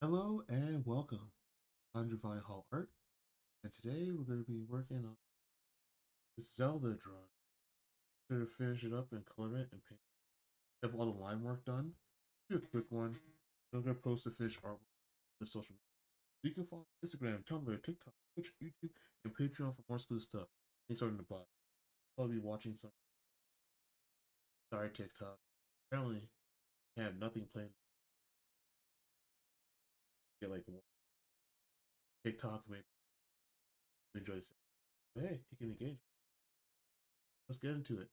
Hello and welcome. I'm Javine Hall Art, and today we're going to be working on this Zelda drawing. We're going to finish it up and color it and paint. Have all the line work done. Do a quick one. I'm going to post the finished artwork on the social media. You can follow Instagram, Tumblr, TikTok, Twitch, YouTube, and Patreon for more exclusive stuff. Links are in the bottom. I'll be watching some. Sorry, TikTok. Apparently, I have nothing planned. Get like one TikTok, maybe enjoy this. Hey, you can engage. Let's get into it.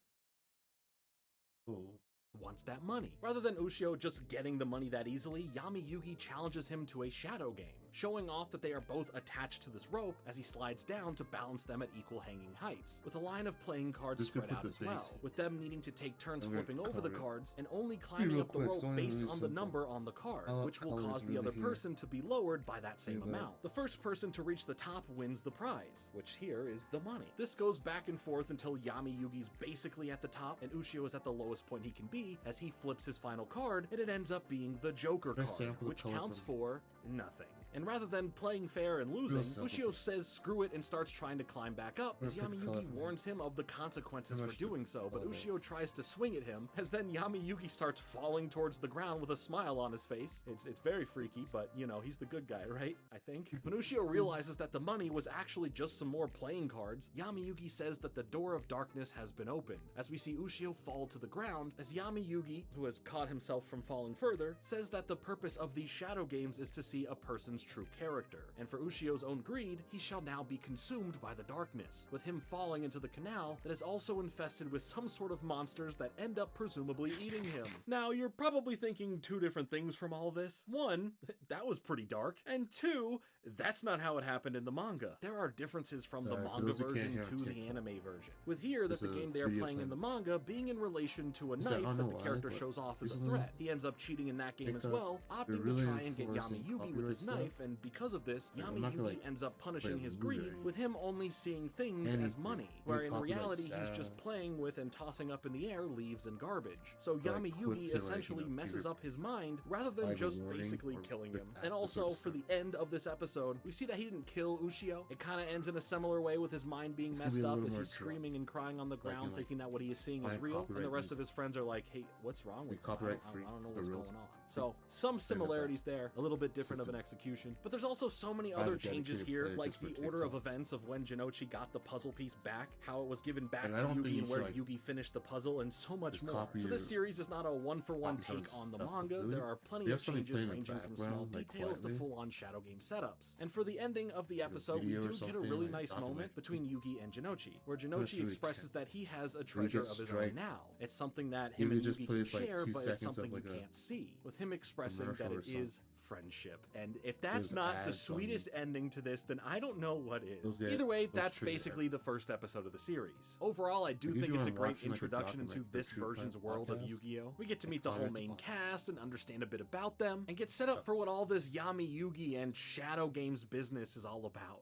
Oh. Wants that money. Rather than Ushio just getting the money that easily, Yami Yugi challenges him to a shadow game, showing off that they are both attached to this rope as he slides down to balance them at equal hanging heights, with a line of playing cards spread out as well, with them needing to take turns flipping over the cards and only climbing up the rope based on the number on the card, which will cause the other person to be lowered by that same amount. The first person to reach the top wins the prize, which here is the money. This goes back and forth until Yami Yugi's basically at the top and Ushio is at the lowest point he can be as he flips his final card, and it ends up being the Joker card, which counts for nothing. And rather than playing fair and losing, Ushio says screw it and starts trying to climb back up, as Yami Yugi warns him of the consequences for doing so, but Ushio tries to swing at him, as then Yami Yugi starts falling towards the ground with a smile on his face. It's very freaky, but you know, he's the good guy, right? I think. When Ushio realizes that the money was actually just some more playing cards, Yami Yugi says that the door of darkness has been opened, as we see Ushio fall to the ground, as Yami Yugi, who has caught himself from falling further, says that the purpose of these shadow games is to see a person's true character, and for Ushio's own greed, he shall now be consumed by the darkness, with him falling into the canal that is also infested with some sort of monsters that end up presumably eating him. Now, you're probably thinking two different things from all this. One, that was pretty dark, and two, that's not how it happened in the manga. There are differences from the manga version to the anime version, with here that the game they are playing in the manga being in relation to a knife that the character shows off as a threat. He ends up cheating in that game as well, opting to try and get Yami Yugi with his knife, and because of this, Yami Yugi ends up punishing his greed, with him only seeing things as money, where in reality he's just playing with and tossing up in the air leaves and garbage. So Yami Yugi essentially messes up his mind rather than just basically killing him. And also, for the end of this episode, we see that he didn't kill Ushio. It kind of ends in a similar way with his mind being messed up as he's screaming and crying on the ground, thinking that what he is seeing is real, and the rest of his friends are like, hey, what's wrong with you? I don't know what's going on. So, some similarities there, a little bit different of an execution, but there's also so many other changes here, like the order of events of when Jinochi got the puzzle piece back, how it was given back to Yugi and where Yugi finished the puzzle, and so much more. So this series is not a one-for-one take on the manga. There are plenty of changes ranging from small details to full-on shadow game setups. And for the ending of the episode, we do get a really nice moment between Yugi and Jinochi, where Jinochi expresses that he has a treasure of his own now. It's something that him and Yugi can share, but it's something you can't see, with him expressing that it is friendship. And if that's not the sweetest ending to this, then I don't know what is. Either way, that's basically the first episode of the series. Overall, I do think it's a great introduction into this version's world of Yu-Gi-Oh! We get to meet the whole main cast and understand a bit about them, and get set up for what all this Yami Yugi and Shadow Games business is all about.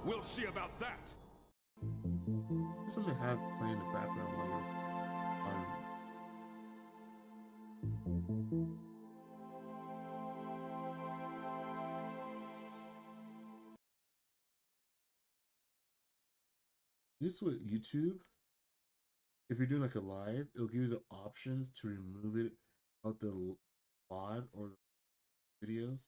We'll see about that! Something I have playing in the background while you're this with YouTube, if you're doing like a live, it'll give you the options to remove it out the VOD or the videos.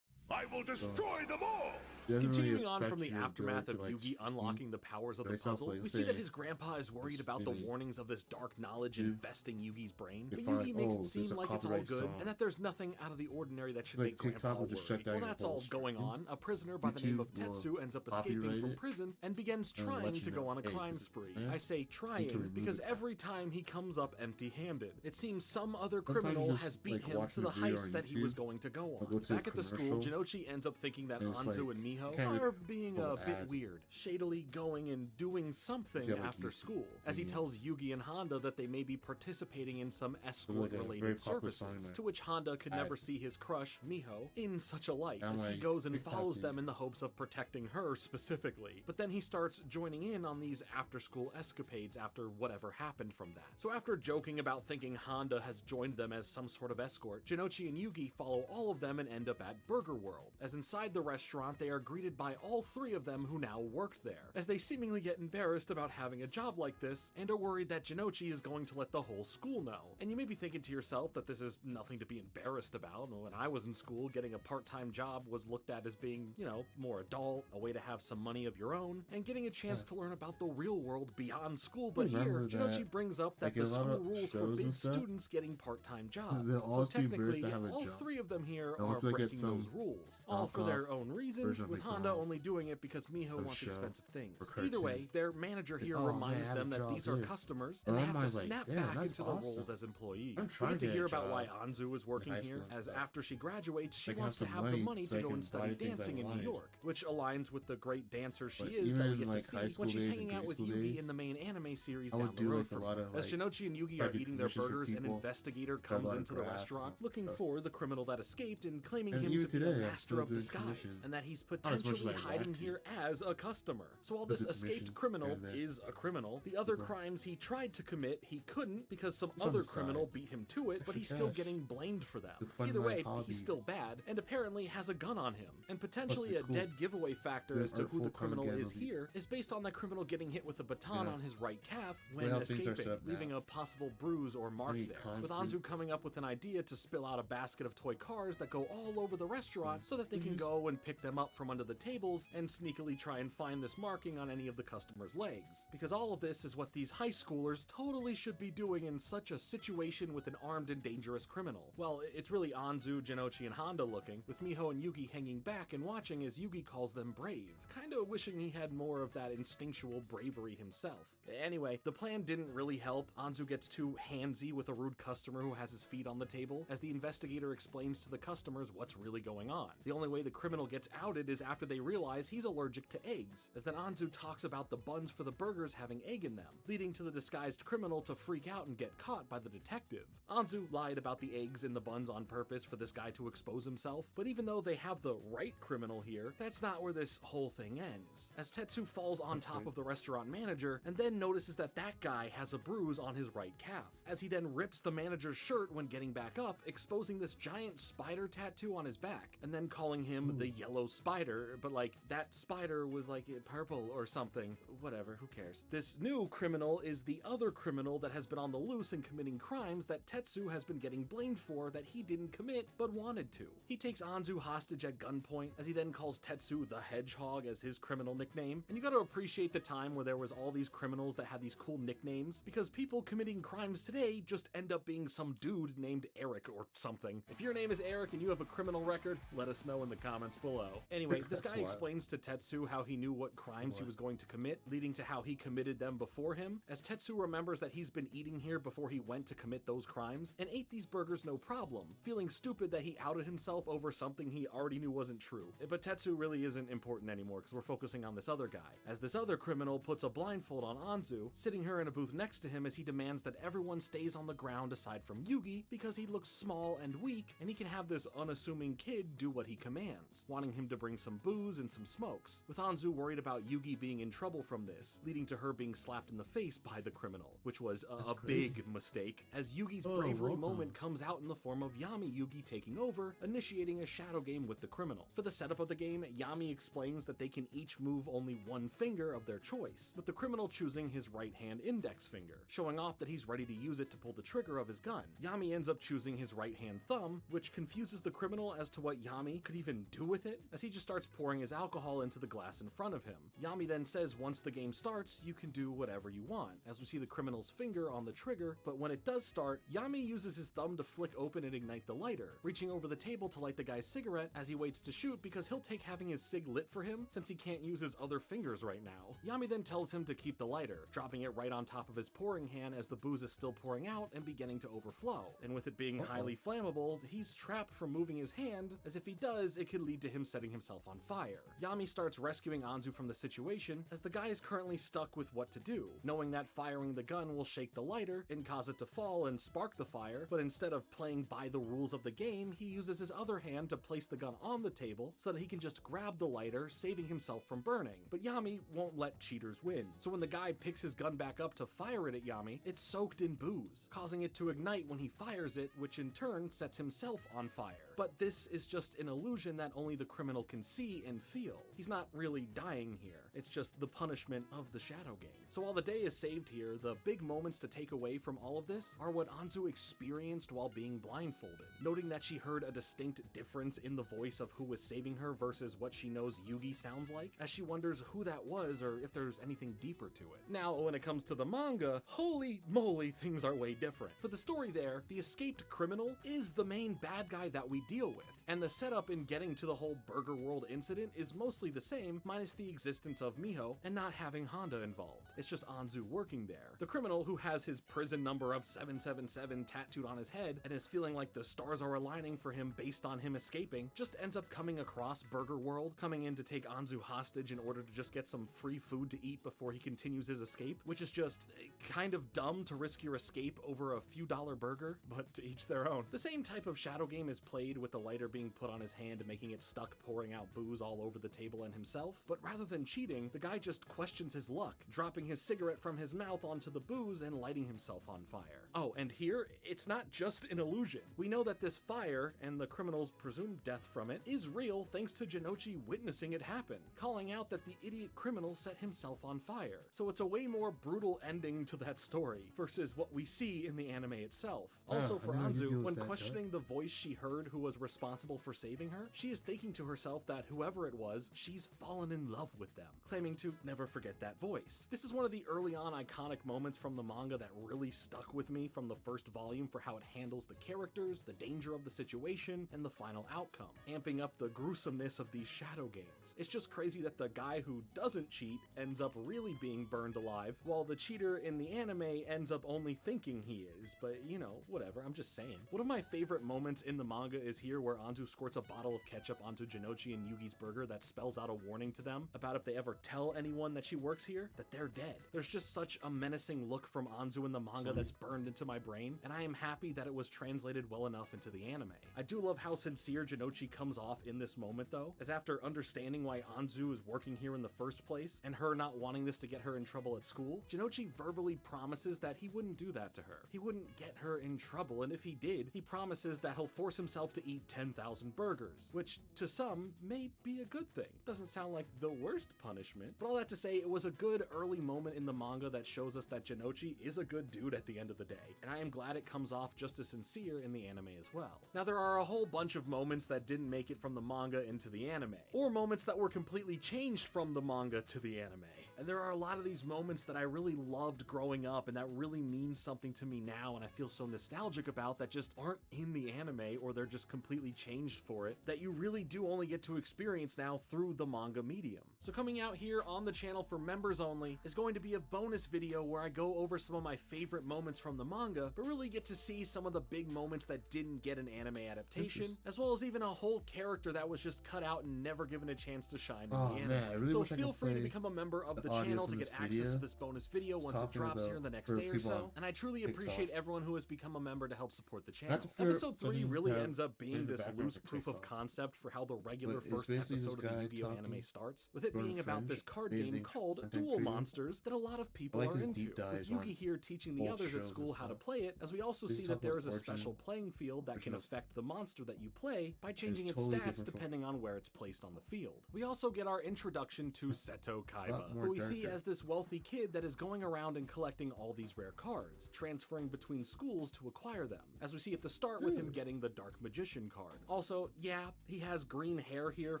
I will destroy them all! Continuing on from the aftermath of Yugi unlocking the powers of the puzzle, we see that his grandpa is worried about the warnings of this dark knowledge infesting Yugi's brain, but Yugi makes it seem like it's all good, and that there's nothing out of the ordinary that should make Grandpa worry. While that's all going on, a prisoner by the name of Tetsu ends up escaping from prison and begins trying to go on a crime spree. I say trying because every time he comes up empty-handed. It seems some other criminal has beat him to the heist that he was going to go on. Back at the school, Jinochi ends up thinking that Anzu and Miho Can't are really being call a it bit ads. weird, shadily going and doing something See, like after YouTube school, as he video. tells Yugi and Honda that they may be participating in some like a very escort-related popular song services, that to which Honda could ad. never see his crush, Miho, in such a light, I'm as he like, goes and big follows happy. them in the hopes of protecting her specifically. But then he starts joining in on these after-school escapades after whatever happened from that. So after joking about thinking Honda has joined them as some sort of escort, Jinochi and Yugi follow all of them and end up at Burger World, as inside the restaurant they are greeted by all three of them who now worked there, as they seemingly get embarrassed about having a job like this and are worried that Jinochi is going to let the whole school know. And you may be thinking to yourself that this is nothing to be embarrassed about. When I was in school, getting a part-time job was looked at as being, you know, more adult, a way to have some money of your own, and getting a chance to learn about the real world beyond school. But here, Remember Jinochi that, brings up that like, in the a lot school of rules shows forbid and stuff, students getting part-time jobs. they'll So always be embarrassed technically, to have a all job. three of them here They'll are look like breaking it's those some rules, all for their knockoff own reasons, version of with Honda McDonald's only doing it because Miho or wants show expensive things. or Either way, cartoon. their manager here Oh, man, I reminds have a them that job these are here. customers, And and they my have to mind's like, snap damn, back that's into their roles awesome. as employees. I'm We trying get to to hear get a about why job Anzu is working high here, school and as stuff. after she graduates, she Like, wants have to some have the money money so to I go can and buy study things I dancing in New wanted. York, which aligns with the great dancer she But is that we even, get like, to see high when school she's days hanging and out grade with school Yugi days, in the main anime series I down would the do road like a from lot her. of As like Jinochi and Yugi are private eating their commissions for burgers, an people, investigator cut a comes lot of into the grass restaurant and looking stuff. for the criminal that escaped and claiming And him even to be today, a I'm master still of doing disguise, commissions. and that he's Not as much as potentially I'd hiding like to. here as a customer. So while But this the escaped commissions criminal and the- is a criminal, the other Right. crimes he tried to commit, he couldn't because some It's on other the criminal side. beat him to it, but Extra he's still cash. getting blamed for them. To fund Either my way, hobbies. he's still bad, and apparently has a gun on him. And potentially be a cool. dead giveaway factor Then as to our who the full-time criminal gang is will be- here is based on that criminal getting hit with a baton Yeah. on his right calf when how things are set escaping, up now. leaving a possible bruise or mark Any there. With constant- Anzu coming up with an idea to spill out a basket of toy cars that go all over the restaurant so that they can go and pick them up from under the tables and sneakily try and find this marking on any of the customers' legs. Because all of this is what these high schoolers totally should be doing in such a situation with an armed and dangerous criminal. Well, it's really Anzu, Jinochi, and Honda looking, with Miho and Yugi hanging back and watching as Yugi calls them brave, kinda wishing he had more of that instinctual bravery himself. Anyway, the plan didn't really help. Anzu gets too handsy with a rude customer who has his feet on the table, as the investigator explains to the customers what's really going on. The only way the criminal gets outed is after they realize he's allergic to eggs, as then Anzu talks about the buns for the burgers having egg in them, leading to the disguised criminal to freak out and get caught by the detective. Anzu lied about the eggs in the buns on purpose for this guy to expose himself, but even though they have the right criminal here, that's not where this whole thing ends, as Tetsu falls on top of the restaurant manager and then notices that that guy has a bruise on his right calf, as he then rips the manager's shirt when getting back up, exposing this giant spider tattoo on his back, and then calling him the yellow spider, but like, that spider was like purple or something. Whatever, who cares? This new criminal is the other criminal that has been on the loose and committing crimes that Tetsu has been getting blamed for that he didn't commit but wanted to. He takes Anzu hostage at gunpoint, as he then calls Tetsu the Hedgehog as his criminal nickname. And you gotta appreciate the time where there was all these criminals that had these cool nicknames, because people committing crimes today just end up being some dude named Eric or something. If your name is Eric and you have a criminal record, let us know in the comments below. Anyway, this That's guy wild. explains to Tetsu how he knew what crimes he was going to commit, leading to how he committed them before him, as Tetsu remembers that he's been eating here before he went to commit those crimes, and ate these burgers no problem, feeling stupid that he outed himself over something he already knew wasn't true. But Tetsu really isn't important anymore, because we're focusing on this other guy, as this other criminal puts a blindfold on Anzu, sitting her in a booth next to him as he demands that everyone stays on the ground aside from Yugi, because he looks small and weak, and he can have this unassuming kid do what he commands, wanting him to bring some booze and some smokes, with Anzu worried about Yugi being in trouble from this, leading to her being slapped in the face by the criminal, which was a crazy. big mistake, as Yugi's Oh, bravery welcome. moment comes out in the form of Yami Yugi taking over, initiating a shadow game with the criminal. For the setup of the game, Yami explains that they can each move only one finger of their choice, with the criminal choosing his right hand index finger, showing off that he's ready to use it to pull the trigger of his gun. Yami ends up choosing his right hand thumb, which confuses the criminal as to what Yami could even do with it, as he just starts pouring his alcohol into the glass in front of him. Yami then says once the game starts, you can do whatever you want, as we see the criminal's finger on the trigger, but when it does start, Yami uses his thumb to flick open and ignite the lighter, reaching over the table to light the guy's cigarette as he waits to shoot because he'll take having his cig lit for him since he can't use his other fingers right now. Yami then tells him to keep the lighter, dropping it right on top of his pouring hand as the booze is still pouring out and beginning to overflow, and with it being highly flammable, he's trapped from moving his hand, as if he does, it could lead to him setting himself on fire. Yami starts rescuing Anzu from the situation as the guy is currently stuck with what to do, knowing that firing the gun will shake the lighter and cause it to fall and spark the fire, but instead of playing by the rules of the game, he uses his other hand to place the gun on the table so that he can just grab the lighter, saving himself from burning. But Yami won't let cheaters win, so when the guy picks his gun back up to fire it at Yami, it's soaked in booze, causing it to ignite when he fires it, which in turn sets himself on fire. But this is just an illusion that only the criminal can see and feel. He's not really dying here, it's just the punishment of the shadow game. So while the day is saved here, the big moments to take away from all of this are what Anzu experienced while being blindfolded, noting that she heard a distinct difference in the voice of who was saving her versus what she knows Yugi sounds like, as she wonders who that was or if there's anything deeper to it. Now, when it comes to the manga, holy moly, things are way different. For the story there, the escaped criminal is the main bad guy that we deal with, and the setup in getting to the whole Burger World incident is mostly the same, minus the existence of Miho and not having Honda involved. It's just Anzu working there. The criminal, who has his prison number of 777 tattooed on his head and is feeling like the stars are aligning for him based on him escaping, just ends up coming across Burger World, coming in to take Anzu hostage in order to just get some free food to eat before he continues his escape, which is just kind of dumb to risk your escape over a few dollar burger, but to each their own. The same type of shadow game is played with the lighter being put on his hand, making it stuck, pouring out booze all over the table and himself, but rather than cheating, the guy just questions his luck, dropping his cigarette from his mouth onto the booze and lighting himself on fire. Oh, and here, it's not just an illusion. We know that this fire, and the criminal's presumed death from it, is real thanks to Jinochi witnessing it happen, calling out that the idiot criminal set himself on fire. So it's a way more brutal ending to that story versus what we see in the anime itself. Also for Anzu, when questioning the voice she heard who was responsible for saving her, she is thinking to herself that whoever it was, she's fallen in love with them, claiming to never forget that voice. This is one of the early on iconic moments from the manga that really stuck with me from the first volume for how it handles the characters, the danger of the situation, and the final outcome, amping up the gruesomeness of these shadow games. It's just crazy that the guy who doesn't cheat ends up really being burned alive, while the cheater in the anime ends up only thinking he is, but you know, whatever, I'm just saying. One of my favorite moments in the manga is here where Anzu squirts a bottle of ketchup onto Jinochi and Yugi's burger that spells out a warning to them about if they ever tell anyone that she works here, that they're dead. There's just such a menacing look from Anzu in the manga that's burned into my brain, and I am happy that it was translated well enough into the anime. I do love how sincere Jinochi comes off in this moment though, as after understanding why Anzu is working here in the first place, and her not wanting this to get her in trouble at school, Jinochi verbally promises that he wouldn't do that to her. He wouldn't get her in trouble, and if he did, he promises that he'll force himself to eat 10,000 burgers, which to some may be a good thing. Doesn't sound like the worst punishment, but all that to say, it was a good early moment in the manga that shows us that Jinochi is a good dude at the end of the day, and I am glad it comes off just as sincere in the anime as well. Now there are a whole bunch of moments that didn't make it from the manga into the anime, or moments that were completely changed from the manga to the anime. And there are a lot of these moments that I really loved growing up and that really means something to me now and I feel so nostalgic about that just aren't in the anime, or they're just completely changed for it, that you really do only get to experience now through the manga medium. So coming out here on the channel for members only is going to be a bonus video where I go over some of my favorite moments from the manga, but really get to see some of the big moments that didn't get an anime adaptation, as well as even a whole character that was just cut out and never given a chance to shine in the anime. Man, I really so wish I feel could free to play become a member of the channel to get access to this bonus video once it drops here in the next day or so, and I truly appreciate everyone who has become a member to help support the channel. Episode 3 really ends up being this loose proof of concept for how the regular first episode of the Yu-Gi-Oh! Anime starts, with it being about this card game called Duel Monsters that a lot of people are into, with Yugi here teaching the others at school how to play it, as we also see that there is a special playing field that can affect the monster that you play by changing its stats depending on where it's placed on the field. We also get our introduction to Seto Kaiba, who we see as this wealthy kid that is going around and collecting all these rare cards, transferring between schools to acquire them, as we see at the start with him getting the Dark Magician card. Also, yeah, he has green hair here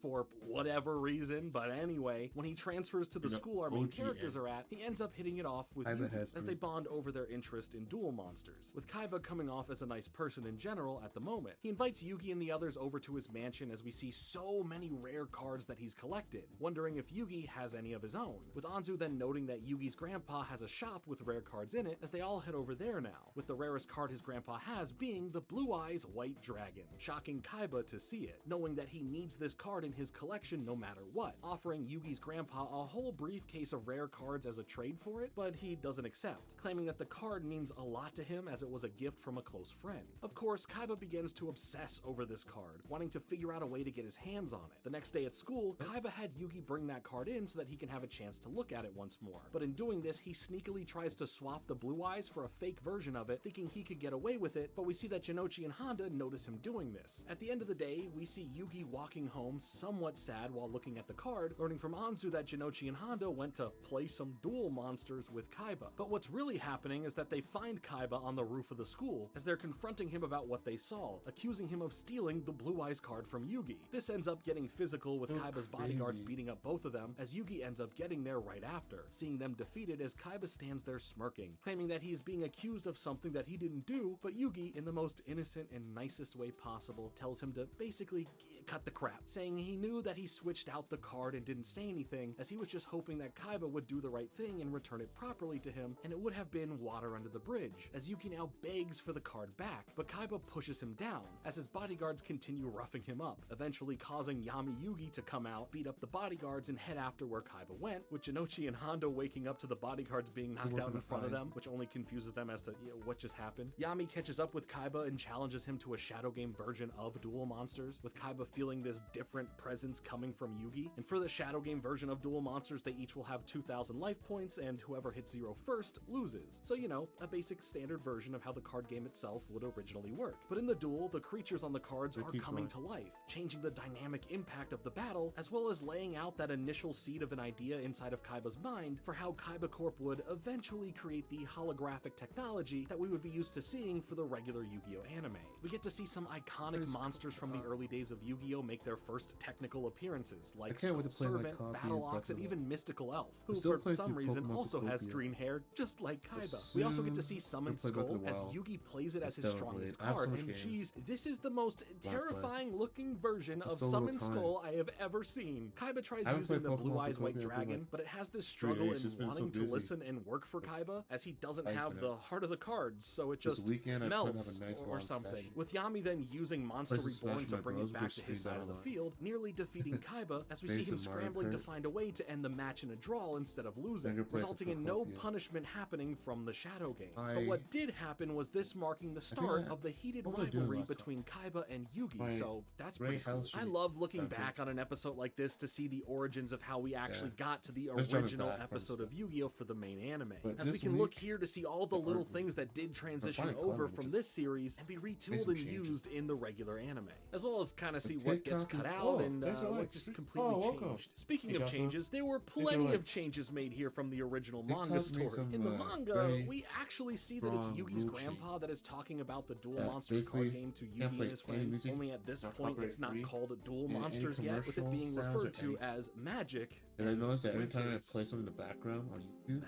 for whatever reason, but anyway, when he transfers to the school our main characters are at, he ends up hitting it off with Yugi as they bond over their interest in duel monsters, with Kaiba coming off as a nice person in general at the moment. He invites Yugi and the others over to his mansion as we see so many rare cards that he's collected, wondering if Yugi has any of his own, with Anzu then noting that Yugi's grandpa has a shop with rare cards in it as they all head over there now, with the rarest card his grandpa has being the Blue Eyes White Dragon, shocking Kaiba to see it, knowing that he needs this card card in his collection no matter what, offering Yugi's grandpa a whole briefcase of rare cards as a trade for it, but he doesn't accept, claiming that the card means a lot to him as it was a gift from a close friend. Of course, Kaiba begins to obsess over this card, wanting to figure out a way to get his hands on it. The next day at school, Kaiba had Yugi bring that card in so that he can have a chance to look at it once more, but in doing this, he sneakily tries to swap the blue eyes for a fake version of it, thinking he could get away with it, but we see that Jinochi and Honda notice him doing this. At the end of the day, we see Yugi walking home somewhat sad while looking at the card, learning from Anzu that Jinochi and Honda went to play some duel monsters with Kaiba. But what's really happening is that they find Kaiba on the roof of the school as they're confronting him about what they saw, accusing him of stealing the blue eyes card from Yugi. This ends up getting physical with Kaiba's bodyguards beating up both of them, as Yugi ends up getting there right after, seeing them defeated as Kaiba stands there smirking, claiming that he's being accused of something that he didn't do, but Yugi, in the most innocent and nicest way possible, tells him to basically cut the crap, saying he knew that he switched out the card and didn't say anything, as he was just hoping that Kaiba would do the right thing and return it properly to him, and it would have been water under the bridge, as Yugi now begs for the card back, but Kaiba pushes him down, as his bodyguards continue roughing him up, eventually causing Yami Yugi to come out, beat up the bodyguards, and head after where Kaiba went, with Jinochi and Honda waking up to the bodyguards being knocked out in front of them, which only confuses them as to what just happened. Yami catches up with Kaiba and challenges him to a Shadow Game version of Duel Monsters, with Kaiba feeling this different presence coming from Yugi. And for the Shadow Game version of Duel Monsters, they each will have 2,000 life points, and whoever hits 0 first loses. So, a basic standard version of how the card game itself would originally work. But in the duel, the creatures on the cards are coming to life, changing the dynamic impact of the battle, as well as laying out that initial seed of an idea inside of Kaiba's mind for how Kaiba Corp would eventually create the holographic technology that we would be used to seeing for the regular Yu-Gi-Oh anime. We get to see some iconic monsters from the early days of Yu-Gi-Oh make their first technical appearances, like Skull Servant, Battle Ox, and even Mystical Elf, who for some reason also has green hair, just like Kaiba. We also get to see Summon Skull as Yugi plays it as his strongest card, and geez, this is the most terrifying looking version of Summon Skull I have ever seen. Kaiba tries using the Blue Eyes White Dragon, but it has this struggle in wanting to listen and work for Kaiba, as he doesn't have the heart of the cards, so it just melts or something. With Yami then using Monster Reborn to bring it back to his side of the field, nearly defeating Kaiba, as we see him scrambling to find a way to end the match in a draw instead of losing, resulting in no punishment happening from the Shadow Game. But what did happen was this marking the start of the heated rivalry between Kaiba and Yugi, so that's pretty cool. I love looking back on an episode like this to see the origins of how we actually got to the original episode of Yu-Gi-Oh for the main anime, as we can look here to see all the little things that did transition over from this series and be retooled and used in the regular anime, as well as kind of see what gets cut out and what just completely changed. Speaking of changes, there were plenty of changes made here from the original manga story. In the manga, we actually see that it's Yugi's grandpa that is talking about the Duel Monsters card game to Yugi and his friends, only at this point it's not called Duel Monsters yet, with it being referred to as Magic. And I noticed that every time I play something in the background on YouTube,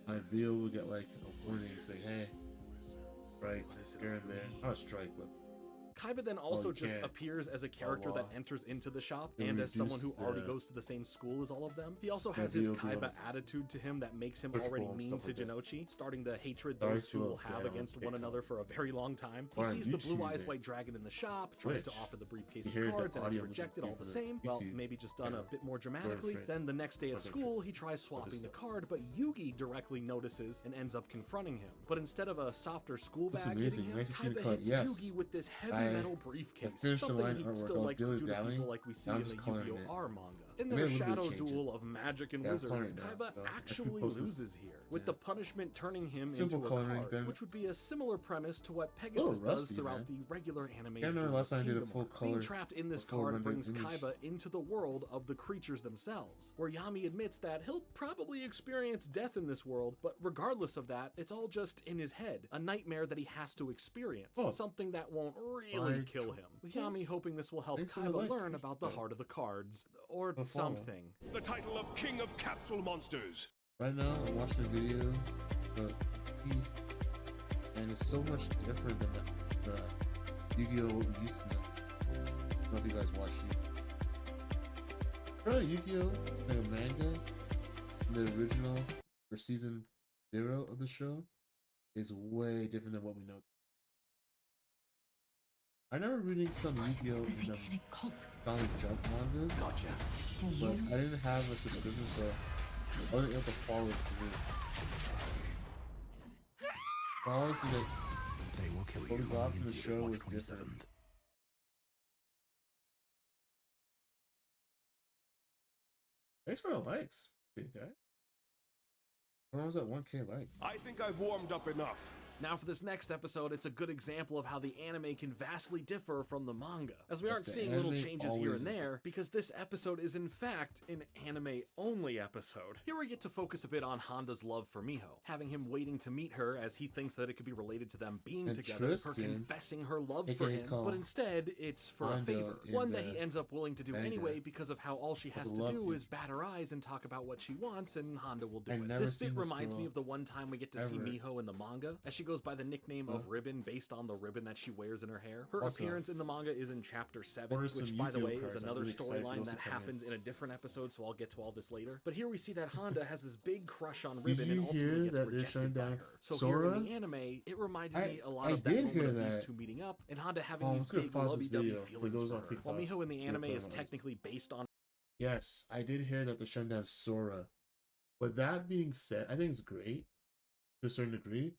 my video will get like a warning saying, hey, right, here and there, not a strike, but Kaiba then also just appears as a character that enters into the shop, and as someone who already goes to the same school as all of them. He also has his Kaiba attitude to him that makes him already mean to Jinochi, starting the hatred those two will have against one another for a very long time. He sees the Blue Eyes White Dragon in the shop, tries to offer the briefcase of cards, and it's rejected all the same. Well, maybe just done a bit more dramatically. Then the next day at school, he tries swapping the card, but Yugi directly notices and ends up confronting him. But instead of a softer school bag hitting him, Kaiba hits Yugi with this heavy metal briefcase, something he'd still like to do to people like we see in the Yu-Gi-Oh! R manga. In their shadow duel of magic and wizards, Kaiba actually loses here, with the punishment turning him into a card, which would be a similar premise to what Pegasus does throughout the regular animation. Being trapped in this card brings Kaiba into the world of the creatures themselves, where Yami admits that he'll probably experience death in this world, but regardless of that, it's all just in his head, a nightmare that he has to experience, something that won't really kill him, with Yami hoping this will help Kaiba learn about the heart of the cards, or something. The title of King of Capsule Monsters. Right now, I'm watching a video, and it's so much different than the Yu-Gi-Oh! What we used to know. I don't know if you guys watch Yu-Gi-Oh! The manga, the original, or season 0 of the show, is way different than what we know. I remember reading some Yu-Gi-Oh! It's a In the satanic cult. Shonen Jump mangas, Gotcha. but I didn't have a subscription, so I wasn't able to follow through. But honestly, They will kill what we you. got All from you the need is show March was different. 27th. Thanks for the likes, big guy. When I was at 1K likes. I think I've warmed up enough. Now for this next episode, it's a good example of how the anime can vastly differ from the manga, as we Yes, aren't the seeing little anime changes here always and is there, because this episode is in fact an anime-only episode. Here we get to focus a bit on Honda's love for Miho, having him waiting to meet her as he thinks that it could be related to them being And together, her Tristan, confessing her love for aka him, called but instead it's for a Honda favor, in one that the he ends up willing to do manga anyway because of how all she has was a to love do is interest. bat her eyes and talk about what she wants, and Honda will do I've it. never This bit seen this reminds me girl of the one time we get to see ever. Miho in the manga, as she goes by the nickname of Ribbon based on the ribbon that she wears in her hair. Her Also, appearance in the manga is in chapter 7, order which some by the Yu-Gi-Oh way cards. is I'm another really excited for storyline those to that come in. happens in a different episode, so I'll get to all this later. But here we see that Honda has this big crush on Did Ribbon and you ultimately hear gets that they're rejected shutting by down her. So here in Sora? the anime, it reminded me a lot I of that did moment hear of these that. two meeting up and Honda having Oh, these let's go big pause this lovey-dovey video for feelings those for on her. TikTok. While Miho in the Yeah, anime put it is on. technically based on Yes, I did hear that they're shutting down Sora. But that being said, I think it's great to a certain degree.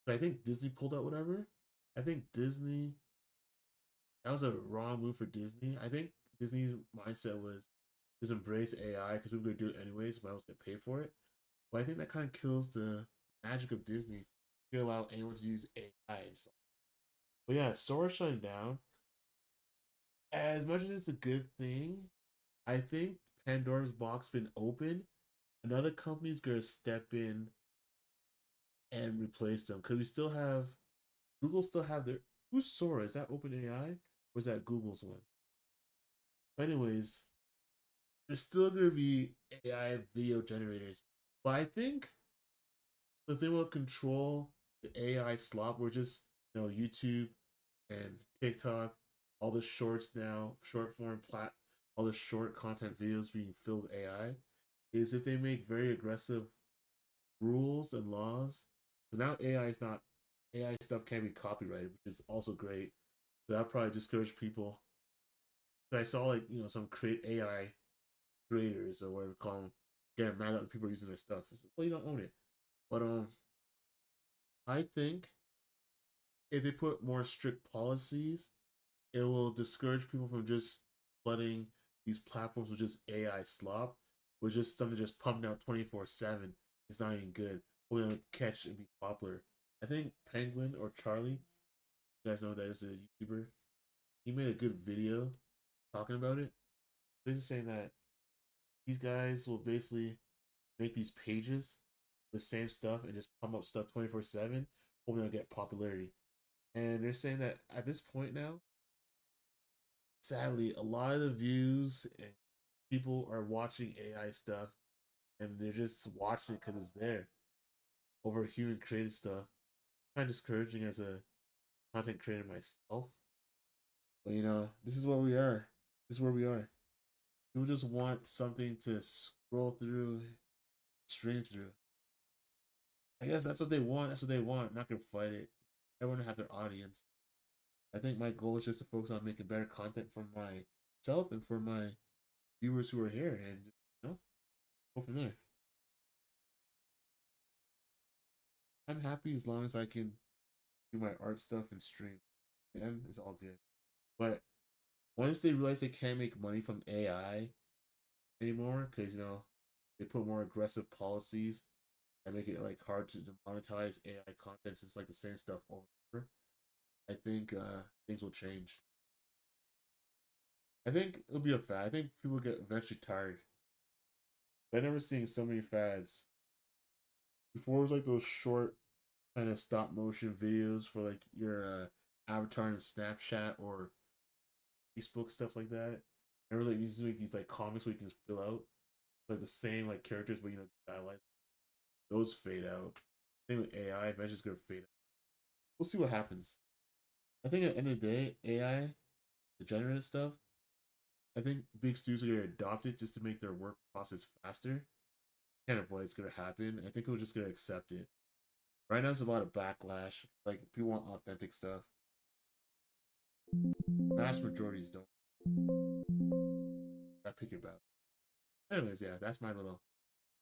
But I think Disney pulled out whatever. I think Disney, that was a wrong move for Disney. I think Disney's mindset was just embrace AI because we were going to do it anyways, but I was going to pay for it. But I think that kind of kills the magic of Disney. You allow anyone to use AI and stuff. But yeah, Sora's shutting down. As much as it's a good thing, I think Pandora's box been open. Another company's gonna step in and replace them because we still have Google still have their who's Sora? Is that OpenAI or is that Google's one? But anyways, there's still gonna be AI video generators, but I think the thing will control the AI slop. We're just YouTube and TikTok, all the shorts now, short form all the short content videos being filled with AI. Is if they make very aggressive rules and laws. Because now AI stuff can't be copyrighted, which is also great. So that probably discourage people. I saw some create AI creators or whatever call them getting mad at the people using their stuff. It's like, well, you don't own it. But I think if they put more strict policies, it will discourage people from just flooding these platforms with just AI slop, with just something just pumping out 24/7. It's not even good. We're gonna catch and be popular. I think Penguin or Charlie, you guys know that is a YouTuber. He made a good video talking about it. Basically saying that these guys will basically make these pages, the same stuff, and just pump up stuff 24/7, hoping they'll get popularity. And they're saying that at this point now, sadly, a lot of the views and people are watching AI stuff, and they're just watching it because it's there over human created stuff. Kind of discouraging as a content creator myself. But this is what we are. This is where we are. People just want something to scroll through, stream through. I guess that's what they want. That's what they want. I'm not gonna fight it. Everyone have their audience. I think my goal is just to focus on making better content for myself and for my viewers who are here, and go from there. I'm happy as long as I can do my art stuff and stream. And it's all good. But once they realize they can't make money from AI anymore, because they put more aggressive policies and make it hard to monetize AI content, it's like the same stuff over and over. I think things will change. I think it'll be a fad. I think people get eventually tired. I've never seen so many fads. Before it was like those short kind of stop motion videos for your avatar in Snapchat or Facebook, stuff like that. I really used to make these comics where you can just fill out the same characters, but stylized. Those fade out. Same with AI. Eventually, it's gonna fade out. We'll see what happens. I think at the end of the day, AI, the generative stuff, I think big studios are gonna adopt it just to make their work process faster. Can't avoid it's gonna happen. I think we're just gonna accept it. Right now, there's a lot of backlash. People want authentic stuff. Vast majorities don't. I pick it back. Anyways, yeah, that's my little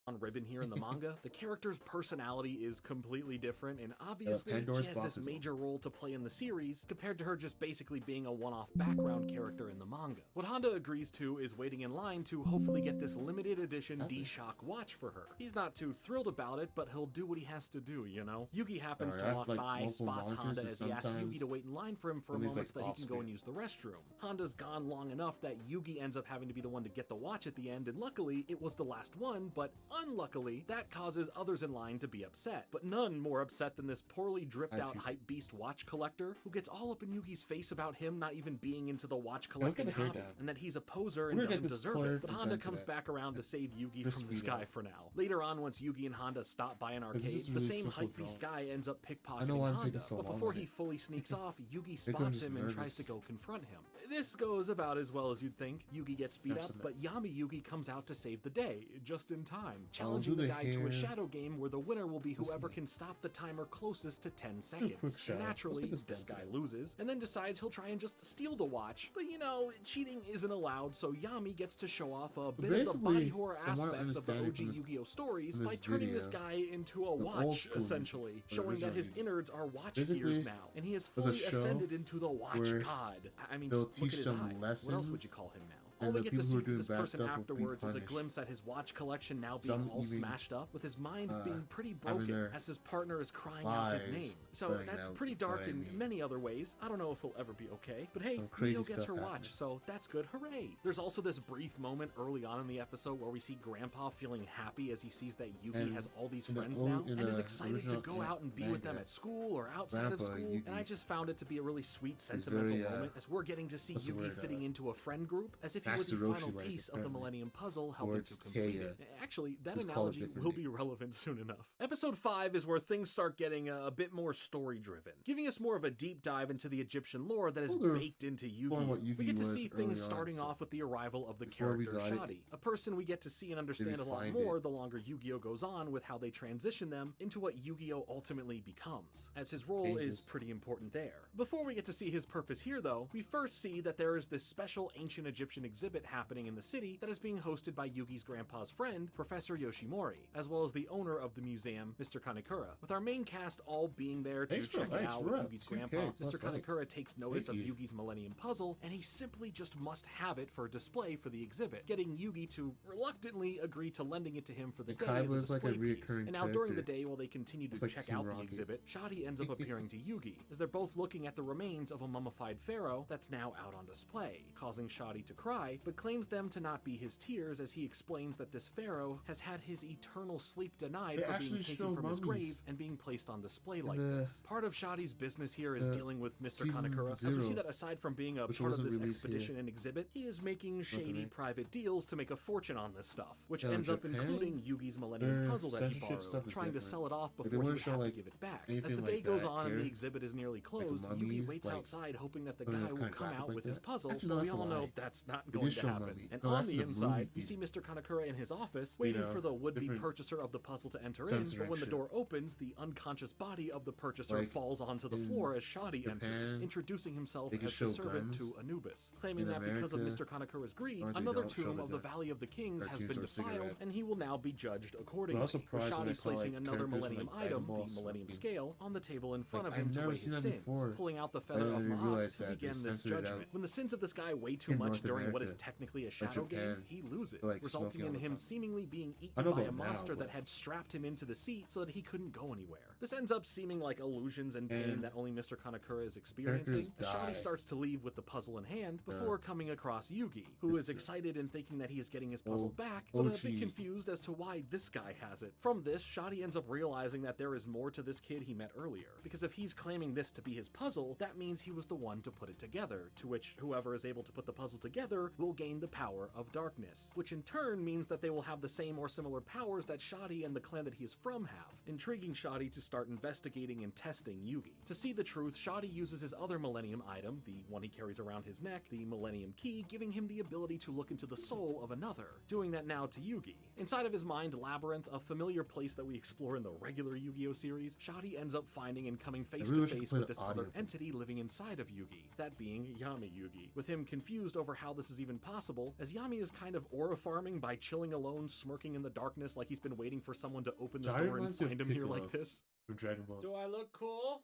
on ribbon here in the manga, the character's personality is completely different, and obviously Pandora's she has box this is major role to play in the series compared to her just basically being a one-off background character in the manga. What Honda agrees to is waiting in line to hopefully get this limited edition D-Shock watch for her. He's not too thrilled about it, but he'll do what he has to do, you know? Yugi happens to walk by, spots Honda as he asks Yugi to wait in line for him for a moment so that he can go and use the restroom. Honda's gone long enough that Yugi ends up having to be the one to get the watch at the end, and luckily it was the last one, but unluckily that causes others in line to be upset. But none more upset than this poorly dripped out hype beast watch collector who gets all up in Yugi's face about him not even being into the watch collecting hobby and that he's a poser and doesn't deserve it. But Honda comes back around to save Yugi from this guy for now. Later on, once Yugi and Honda stop by an arcade, the same hype beast guy ends up pickpocketing Honda, but before he fully sneaks off, Yugi spots him and tries to go confront him. This goes about as well as you'd think. Yugi gets beat up, but Yami Yugi comes out to save the day, just in time, challenging the guy to a shadow game where the winner will be whoever can stop the timer closest to 10 seconds. And naturally, this guy loses, and then decides he'll try and just steal the watch. But you know, cheating isn't allowed, so Yami gets to show off a bit of the body horror aspects of the OG Yu-Gi-Oh stories by turning this guy into a watch, essentially, showing that his innards are watch gears now, and he has fully ascended into the watch god. I mean, just look at his eyes. What else would you call him now? All we get to see from this person afterwards is a glimpse at his watch collection now being all smashed up, with his mind being pretty broken as his partner is crying out his name. So that's pretty dark in many other ways. I don't know if he'll ever be okay, but hey, Mio gets her watch, so that's good, hooray! There's also this brief moment early on in the episode where we see Grandpa feeling happy as he sees that Yugi has all these friends now, and is excited to go out and be with them at school or outside of school, and I just found it to be a really sweet, sentimental moment as we're getting to see Yugi fitting into a friend group, as if he was the final piece of the Millennium Puzzle helping to complete it. Actually, that analogy will be relevant soon enough. Episode 5 is where things start getting a bit more story-driven, giving us more of a deep dive into the Egyptian lore that is baked into Yugi. We get to see things starting off with the arrival of the character Shadi, a person we get to see and understand a lot more the longer Yu-Gi-Oh goes on, with how they transition them into what Yu-Gi-Oh ultimately becomes, as his role is pretty important there. Before we get to see his purpose here though, we first see that there is this special ancient Egyptian exhibit happening in the city that is being hosted by Yugi's grandpa's friend, Professor Yoshimori, as well as the owner of the museum, Mr. Kanekura, with our main cast all being there to check it out with Yugi's grandpa. Mr. Kanekura takes notice of Yugi's Millennium Puzzle, and he simply just must have it for a display for the exhibit, getting Yugi to reluctantly agree to lending it to him for the day as a display piece. And now during the day, while they continue to check out the exhibit, Shadi ends up appearing to Yugi, as they're both looking at the remains of a mummified pharaoh that's now out on display, causing Shadi to cry, but claims them to not be his tears, as he explains that this pharaoh has had his eternal sleep denied for being taken from his grave and being placed on display like this. Part of Shadi's business here is dealing with Mr. Kanekura, as we see that aside from being a part of this expedition and exhibit, he is making shady private deals to make a fortune on this stuff, which ends up including Yugi's Millennium Puzzle that he borrowed, trying to sell it off before he would have to give it back. As the day goes on and the exhibit is nearly closed, Yugi waits outside hoping that the guy will come out with his puzzle, but we all know that's not going to happen. And on the inside, we see Mr. Kanekura in his office, waiting for the would-be purchaser of the puzzle to enter in, but when the door opens, the unconscious body of the purchaser falls onto the floor as Shadi enters, introducing himself as the servant to Anubis, claiming that because of Mr. Kanekura's greed, another tomb of the Valley of the Kings has been defiled, and he will now be judged accordingly, with Shadi placing another Millennium item, the Millennium Scale, on the table in front of him to weigh his sins, pulling out the feather of Ma'at to begin this judgment. When the sins of this guy weigh too much during what is technically a shadow game, he loses, resulting in him seemingly being eaten by a monster that had strapped him into the seat so that he couldn't go anywhere. This ends up seeming like illusions and pain that only Mr. Kanekura is experiencing, as Shadi starts to leave with the puzzle in hand before coming across Yugi, who is excited and thinking that he is getting his puzzle back, but a bit confused as to why this guy has it. From this, Shadi ends up realizing that there is more to this kid he met earlier, because if he's claiming this to be his puzzle, that means he was the one to put it together, to which whoever is able to put the puzzle together will gain the power of darkness, which in turn means that they will have the same or similar powers that Shadi and the clan that he is from have, intriguing Shadi to start investigating and testing Yugi. To see the truth, Shadi uses his other Millennium item, the one he carries around his neck, the Millennium Key, giving him the ability to look into the soul of another, doing that now to Yugi. Inside of his mind labyrinth, a familiar place that we explore in the regular Yu-Gi-Oh series, Shadi ends up finding and coming face to face with this other entity living inside of Yugi, that being Yami Yugi, with him confused over how this is even possible, as Yami is kind of aura farming by chilling alone, smirking in the darkness like he's been waiting for someone to open this door and find him here like this. From Dragon Ball. Do I look cool?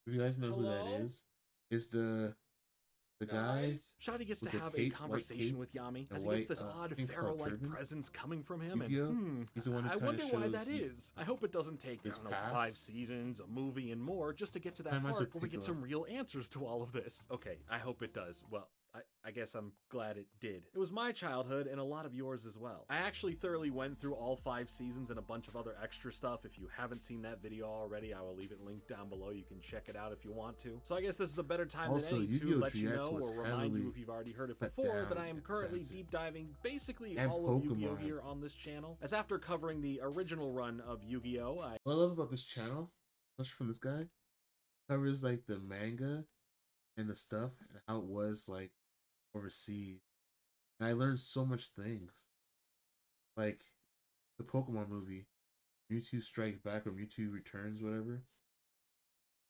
If you guys know who that is, it's the guy. Shadi gets to have a conversation with Yami as he gets this odd pharaoh-like presence coming from him, and he's the one I wonder why that is. I hope it doesn't take, I don't know, 5 seasons, a movie, and more just to get to that part where we get some real answers to all of this. Okay, I hope it does. Well, I guess I'm glad it did. It was my childhood and a lot of yours as well. I actually thoroughly went through all 5 seasons and a bunch of other extra stuff. If you haven't seen that video already, I will leave it linked down below. You can check it out if you want to. So I guess this is a better time than any to let you know or remind you if you've already heard it before that I am currently deep diving basically all of Yu-Gi-Oh here on this channel. As after covering the original run of Yu-Gi-Oh, what I love about this channel, especially from this guy, covers like the manga and the stuff and how it was like overseas, and I learned so much things, like the Pokemon movie, Mewtwo Strikes Back or Mewtwo Returns, whatever.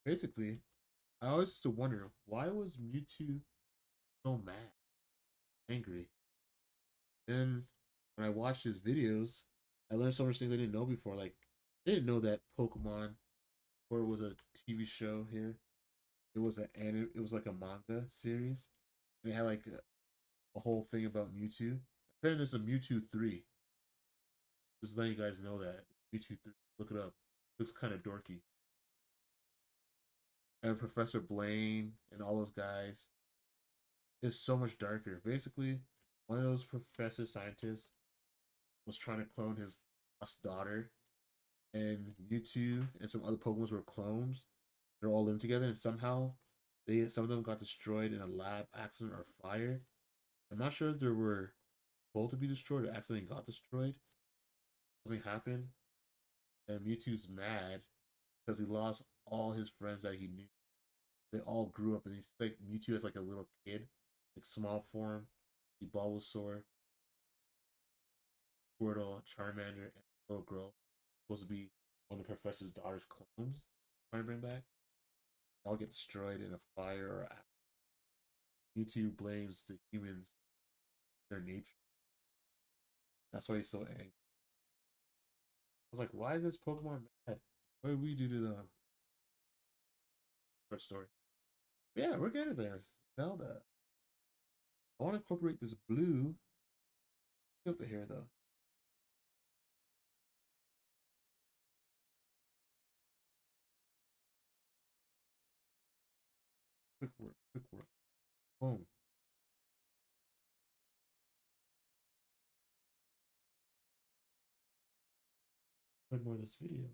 Basically, I always used to wonder, why was Mewtwo so mad, angry? Then when I watched his videos, I learned so much things I didn't know before. Like, I didn't know that Pokemon, or it was a TV show here, it was like a manga series. And it had like a whole thing about Mewtwo. Apparently there's a Mewtwo 3. Just letting you guys know that. Mewtwo 3. Look it up. Looks kind of dorky. And Professor Blaine and all those guys is so much darker. Basically, one of those professor scientists was trying to clone his lost daughter. And Mewtwo and some other Pokemon were clones. They're all living together, and somehow some of them got destroyed in a lab accident or fire. I'm not sure if they were told to be destroyed or accidentally got destroyed. Something happened, and Mewtwo's mad because he lost all his friends that he knew. They all grew up, and he's like Mewtwo as like a little kid, like small form, the Bulbasaur, Squirtle, Charmander, and a little girl supposed to be one of the professor's daughter's clones. Trying to bring back. All get destroyed in a fire or accident. Mewtwo blames the humans, their nature. That's why he's so angry. I was like, why is this Pokemon mad? What did we do to them? First story. Yeah, we're getting there. Zelda. I want to incorporate this blue. Up the hair though. Quick work, quick work. Boom. Put more of this video.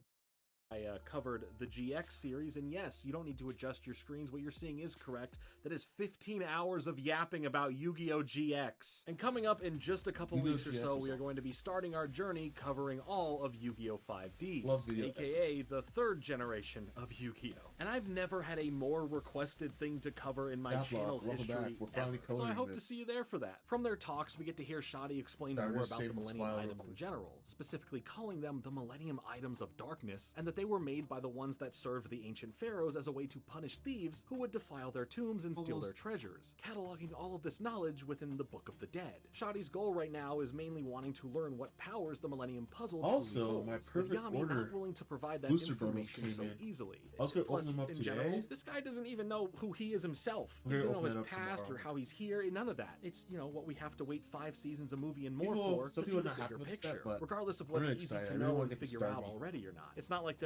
I covered the GX series, and yes, you don't need to adjust your screens. What you're seeing is correct. That is 15 hours of yapping about Yu-Gi-Oh! GX. And coming up in just a couple weeks or so, we are going to be starting our journey covering all of Yu-Gi-Oh! 5D, aka the 3rd generation of Yu-Gi-Oh! And I've never had a more requested thing to cover in my channel's history ever, so I hope to see you there for that. From their talks, we get to hear Shadi explain more about the Millennium items in general, specifically calling them the Millennium Items of Darkness, and that they were made by the ones that served the ancient pharaohs as a way to punish thieves who would defile their tombs and steal their treasures, cataloging all of this knowledge within the Book of the Dead. Shadi's goal right now is mainly wanting to learn what powers the Millennium Puzzle truly holds, my with perfect Yami order not willing to provide that information so easily. I was going to Plus, open them up in today. general, this guy doesn't even know who he is himself. He doesn't know his past or how he's here, none of that. It's, you know, what we have to wait 5 seasons, a movie, and more for to see the bigger picture, regardless of what's easy to know and figure out already or not. It's not like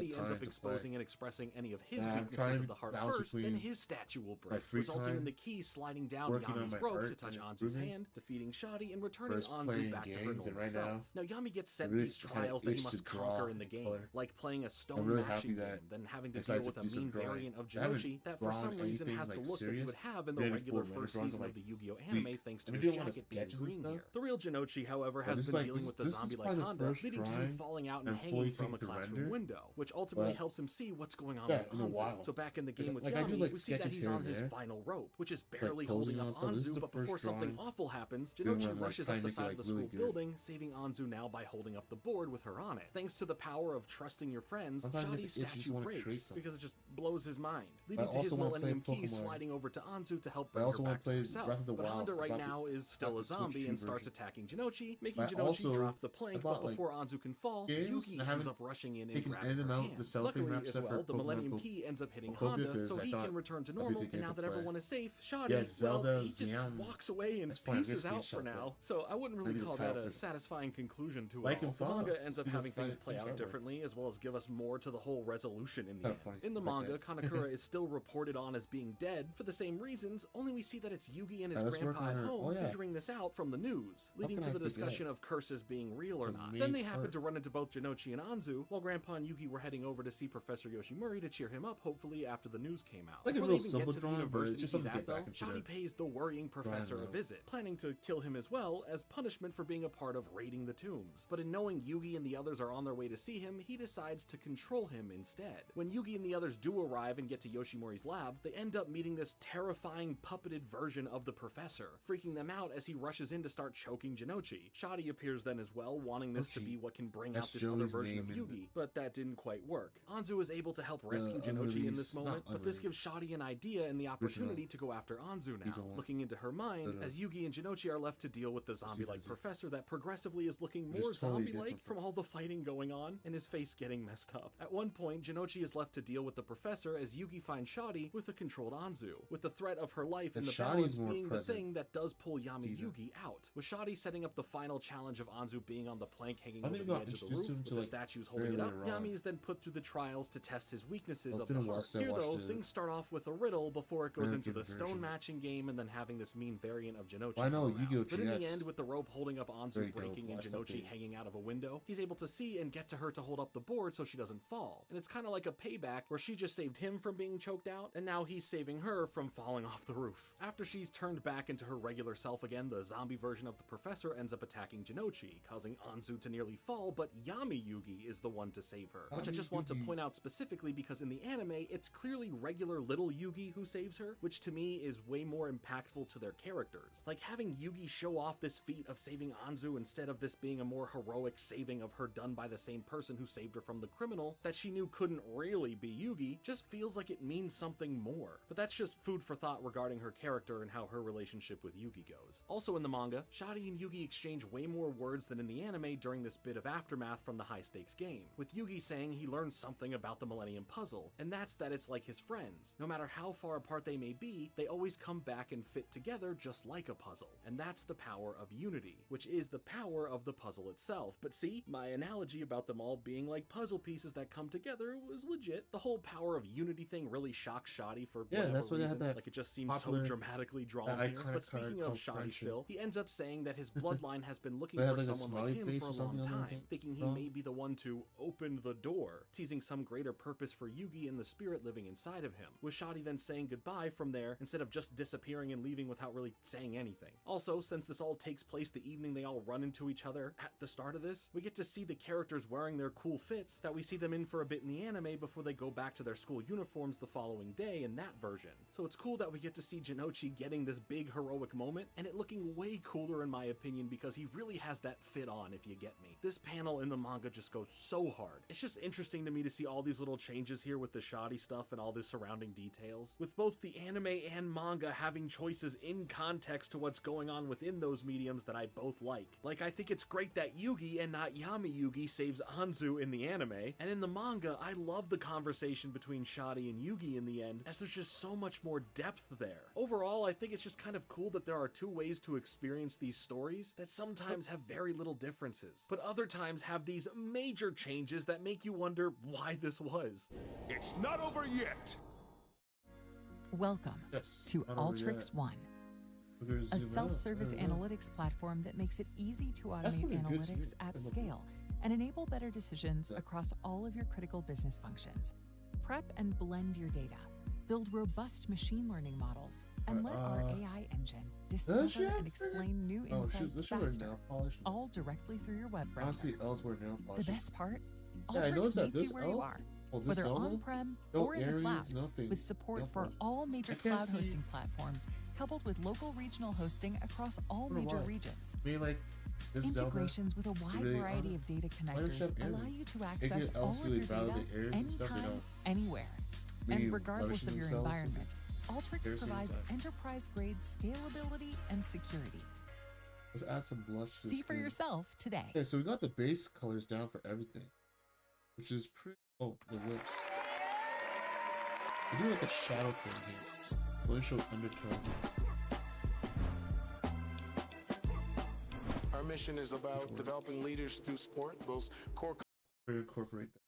Shadi ends time up to exposing and expressing any of his And I'm weaknesses trying of to the heart balance first, then between his statue will my break, free resulting in time, the key sliding down working on Yami's my rope art to touch and Anzu's improving, hand, defeating Shadi, and returning versus Anzu playing back to her games. And normal right self. now, Now Yami gets I sent really these kinda trials that he itch to must draw conquer in the and game, color. like playing a I'm stone really matching happy that game, then having to I deal decided with to a do some mean drawing. variant of I haven't Jinochi that for drawn some reason anything has the like look that you would serious, have in the maybe regular for first drawings season of, of like, the Yu-Gi-Oh anime weeks. thanks to I've his been doing a lot of jacket being sketches and green stuff. here. The real Jinochi, however, But has this been like dealing with the this is zombie-like probably the conduct, first leading to him drawing falling out and I'm hanging fully from a came to classroom render, window, which ultimately but helps him see what's going on yeah, with in a Anzu. while. So back in the game with Like I do Yami, like we see that sketches he's here on and his there, final rope, which is like barely holding posing up on stuff. This is Anzu, the but before first something drawing awful happens, doing Jinochi when I'm like rushes up trying the to side get of like the really school good. building, saving Anzu now by holding up the board with her on it. Thanks to the power of trusting your friends, Sometimes I get Shadi's the itch, you just statue wanna create breaks something. because it just blows his mind, leading to his also wanna play Millennium Key Pokemon. sliding over to Anzu to help But I bring her also wanna back to play herself. Breath of the But Wild. Honda right About to- now is still about a the Switch zombie 2 and starts version. attacking Jinochi, making I Jinochi also- drop the plank, about, but before Anzu can fall, games, Yugi I ends haven't up rushing in and taken grabbing in and her out hand. the cellophane Luckily, wrap as stuff for well, the Pokemon Millennium Key ends up hitting Pokemon Honda, because so I he thought can return to that'd be normal, the and game now to that play. everyone is safe, Shadi, Yeah, well, Zelda, he just Xian. walks away and That's fine, I'm pieces gonna out for screenshot now. that. So I wouldn't really Maybe the call title that a for- satisfying conclusion to Like it all. and The follow. manga ends up Either having things finish play out artwork. differently, as well as give us more to the whole resolution in the Kinda end. funny, In the like manga, that. Kanekura is still reported on as being dead for the same reasons, only we see that it's Yugi and his Let's work grandpa at on her- home oh, yeah. figuring this out from the news, leading can to I the forget? discussion of curses being real or The not. main Then they happen part. to run into both Jinochi and Anzu, while Grandpa and Yugi were heading over to see Professor Yoshimori to cheer him up, hopefully after the news came out. Like a Before real they even simple get to the drawing, but it's university just he's something to at, get back though, into Shadi the pays the worrying professor a mode. visit, planning to kill him as well as punishment for being a part of raiding the tombs. But in knowing Yugi and the others are on their way to see him, he decides to control him instead. When Yugi and the others do arrive and get to Yoshimori's lab, they end up meeting this terrifying puppeted version of the professor, freaking them out as he rushes in to start choking Jinochi. Shadi appears then as well, wanting this to be what can bring out That's this other Joey's version of name in Yugi, but that didn't quite work. Anzu is able to help rescue Jinochi in this unreleased- moment, not but this gives Shadi an idea and the opportunity to go after Anzu He's now, a- looking into her mind as Yugi and Jinochi are left to deal with the zombie-like easy. professor that progressively is looking Which is more totally zombie-like different from all the fighting going on and his face getting messed up. At one point, Jinochi is left to deal with the professor as Yugi finds Shadi with a controlled Anzu, with the threat of her life and And the Shadi's balance more being present the thing that does pull Yami season. Yugi out. With Shadi setting up the final challenge of Anzu being on the plank hanging I over think the we got edge of the introduced roof him with to, the like, statues very holding it up, later on. Yami is then put through the trials to test his weaknesses It's of been the a while heart. since I Here though, watched it. things start off with a riddle before it goes into American the stone version. matching game and then having this mean variant of Jinochi. I know, go around. Yu-Gi-Oh! But in the GX. end, with the rope holding up Anzu Very dope. breaking and Last Jinochi update. hanging out of a window, he's able to see and get to her to hold up the board so she doesn't fall. And it's kind of like a payback where she just saved him from being choked out, and now he's saving her from falling off the roof. After she's turned back into her regular self again, the zombie version of the professor ends up attacking Jinochi, causing Anzu to nearly fall, but Yami Yugi is the one to save her. Which I Yami just want to Yugi. point out specifically because in the anime, it's clearly regular little Yugi who saves her, which to me is way more impactful to their characters. Like having Yugi show off this feat of saving Anzu instead of this being a more heroic saving of her done by the same person who saved her from the criminal that she knew couldn't really be Yugi, just feels like it means something more. But that's just food for thought regarding her character and how her relationship with Yugi goes. Also in the manga, Shadi and Yugi exchange way more words than in the anime during this bit of aftermath from the high stakes game, with Yugi saying he learned something about the Millennium Puzzle, and that's that it's like his friends. No matter how far apart they may be, they always come back and fit together just like a puzzle. And that's the power of unity, which is the power of the puzzle itself. But see, my analogy about them all being like puzzle pieces that come together was legit. The whole power of unity thing really shocks Shadi for Yeah, whatever that's why they had reason. that Like it just seems so popular- dramatically drawn that here. iconic But speaking card of called Shadi Friendship. still, he ends up saying that his bloodline has been looking They had, for like, a someone like smiley him face for or a long something on there, I time, think. thinking he Wrong? may be the one to open the door, teasing some greater purpose for Yugi and the spirit living inside of him, with Shadi then saying goodbye from there instead of just disappearing and leaving without really saying anything. Also, since this all takes place the evening they all run into each other at the start of this, we get to see the characters wearing their cool fits that we see them in for a bit in the anime before they go back to their school uniforms the following day in that version. So it's cool that we get to see Jinochi getting this big heroic moment and it looking way cooler in my opinion because he really has that fit on, if you get me. This panel in the manga just goes so hard. It's just interesting to me to see all these little changes here with the Shadi stuff and all the surrounding details, with both the anime and manga having choices in context to what's going on within those mediums that I both like. Like, I think it's great that Yugi and not Yami Yugi saves Anzu in the anime, and in the manga, I love the conversation between Shadi and Yugi in the end, as there's just so much more depth there. Overall, I think it's just kind of cool that there are two ways to experience these stories that sometimes have very little differences, but other times have these major changes that make you wonder why this was. It's not over yet. Welcome Yes, to not over yet. Ultrix One, We're gonna a zoom out. self-service There we go. analytics platform that makes it easy to That's automate really good analytics series. I at love scale and enable better decisions Yeah. across all of your critical business functions. Prep and blend your data, build robust machine learning models, and let our AI engine discover she have and explain new Oh, insights this should wear faster, nail polish. all directly through your web browser. Honestly, elves wear nail The polish. best part? Yeah, I Ultrix noticed that meets this you where you elf- are, Oh, this whether Zelda? on-prem No or in the areas, cloud, nothing. with support No for polish. all major I can't cloud see- hosting platforms, coupled with local regional hosting across all I wonder major why. regions. I mean, like, This Zelda, Integrations with a wide really variety of data connectors Photoshop allow everything. you to They access can all also of really your data validate errors and stuff they anytime, don't anywhere. really And regardless of your themselves. environment, Alteryx Here's the provides design. enterprise-grade scalability and security. Let's add some blush to See this for skin. yourself today. Okay, so we got the base colors down for everything, which is pretty. Oh, the lips. We do like a shadow thing here. Really show undertones. Our mission is about developing leaders through sport. Those core We incorporate that.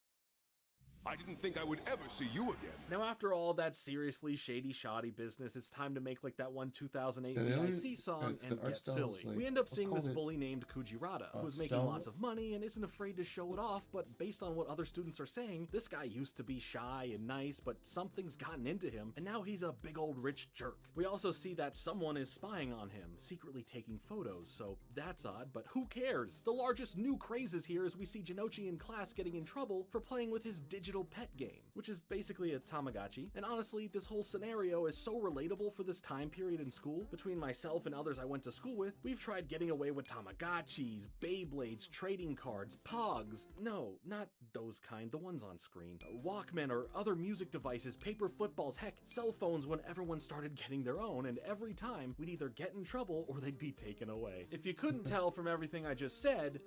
I didn't think I would ever see you again. Now, after all that seriously shady, shoddy business, it's time to make like that one 2008 Yeah, they VIC song the and art get style is silly. like- We end up let's seeing call this it, bully named Kujirata, who's making Zelda? lots of money and isn't afraid to show it off, but based on what other students are saying, this guy used to be shy and nice, but something's gotten into him, and now he's a big old rich jerk. We also see that someone is spying on him, secretly taking photos, so that's odd, but who cares? The largest new craze is here as we see Jinochi in class getting in trouble for playing with his digital pet game, which is basically a Tamagotchi. And honestly, this whole scenario is so relatable for this time period in school. Between myself and others I went to school with, we've tried getting away with Tamagotchis, Beyblades, trading cards, Pogs. No, not those kind, the ones on screen. Walkmen or other music devices, paper footballs, heck, cell phones when everyone started getting their own, and every time we'd either get in trouble or they'd be taken away. If you couldn't tell from everything I just said,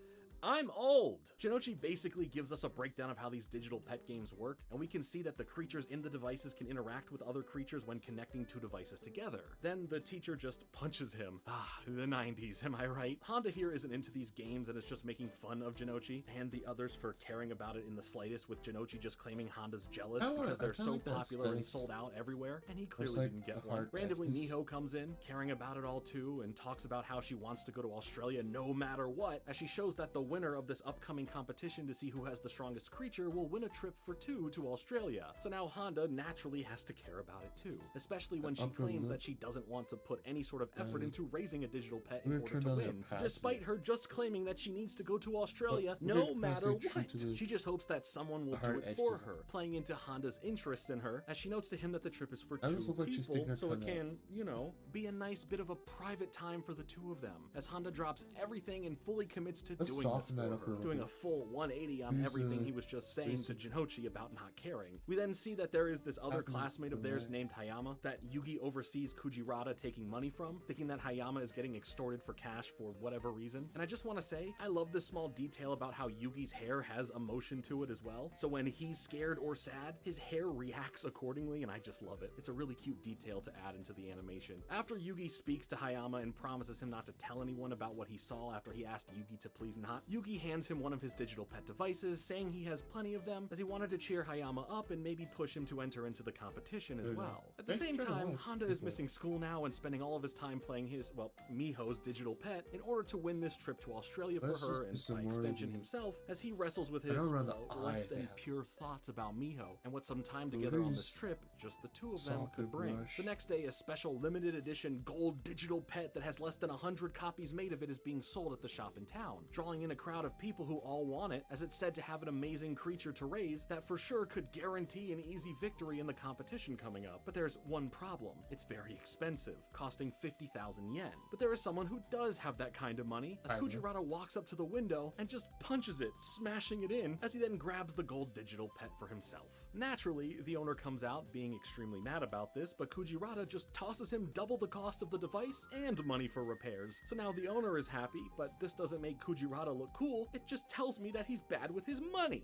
I'm old! Jinochi basically gives us a breakdown of how these digital pet games work, and we can see that the creatures in the devices can interact with other creatures when connecting two devices together. Then the teacher just punches him. Ah, the 90s, am I right? Honda here isn't into these games and is just making fun of Jinochi, and the others for caring about it in the slightest, with Jinochi just claiming Honda's jealous because they're so popular and sold out everywhere, and he clearly like didn't get the one. heart Randomly, edges. Miho comes in, caring about it all too, and talks about how she wants to go to Australia no matter what, as she shows that the winner of this upcoming competition to see who has the strongest creature will win a trip for two to Australia. So now Honda naturally has to care about it too, especially when she upper claims lip. that she doesn't want to put any sort of effort into raising a digital pet We're in order turned to on the win, opacity. despite her just claiming that she needs to go to Australia We're no gonna matter stay true what. to the- She just hopes that someone will do hard it edge for design. her, playing into Honda's interest in her, as she notes to him that the trip is for That two just looks like she's sticking people, her so it tongue out. can, you know, be a nice bit of a private time for the two of them, as Honda drops everything and fully commits to Let's doing this soften that for up a her, little doing bit. a full 180 on Use, everything he was just saying to Jinochi about not caring. We then see that there is this other Happens classmate of the theirs night. named Hayama that Yugi oversees Kujirata taking money from, thinking that Hayama is getting extorted for cash for whatever reason. And I just want to say, I love this small detail about how Yugi's hair has emotion to it as well. So when he's scared or sad, his hair reacts accordingly, and I just love it. It's a really cute detail to add into the animation. After Yugi speaks to Hayama and promises him not to tell anyone about what he saw after he asked Yugi to please not, Yugi hands him one of his digital pet devices, saying he has plenty of them, as he wanted to cheer Hayama up and maybe push him to enter into the competition as There you go. well. At the Thanks same for trying to time, watch. Honda is missing school now and spending all of his time playing his, well, Miho's digital pet in order to win this trip to Australia for Let's her and just by be some more extension of the- himself, as he wrestles with I his, know around the well, less eyes they than have. pure thoughts about Miho and what some time We're together gonna on this use trip, just the two of them, softer could bring. brush. The next day, a special limited edition gold digital pet that has less than 100 copies made of it is being sold at the shop in town, drawing in a crowd of people who all want it, as it's said to have an amazing creature to raise that for sure could guarantee an easy victory in the competition coming up. But there's one problem. It's very expensive, costing 50,000 yen. But there is someone who does have that kind of money, as Kujirata walks up to the window and just punches it, smashing it in, as he then grabs the gold digital pet for himself. Naturally, the owner comes out being extremely mad about this, but Kujirata just tosses him double the cost of the device and money for repairs. So now the owner is happy, but this doesn't make Kujirata look cool, it just tells me that he's bad with his money.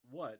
What?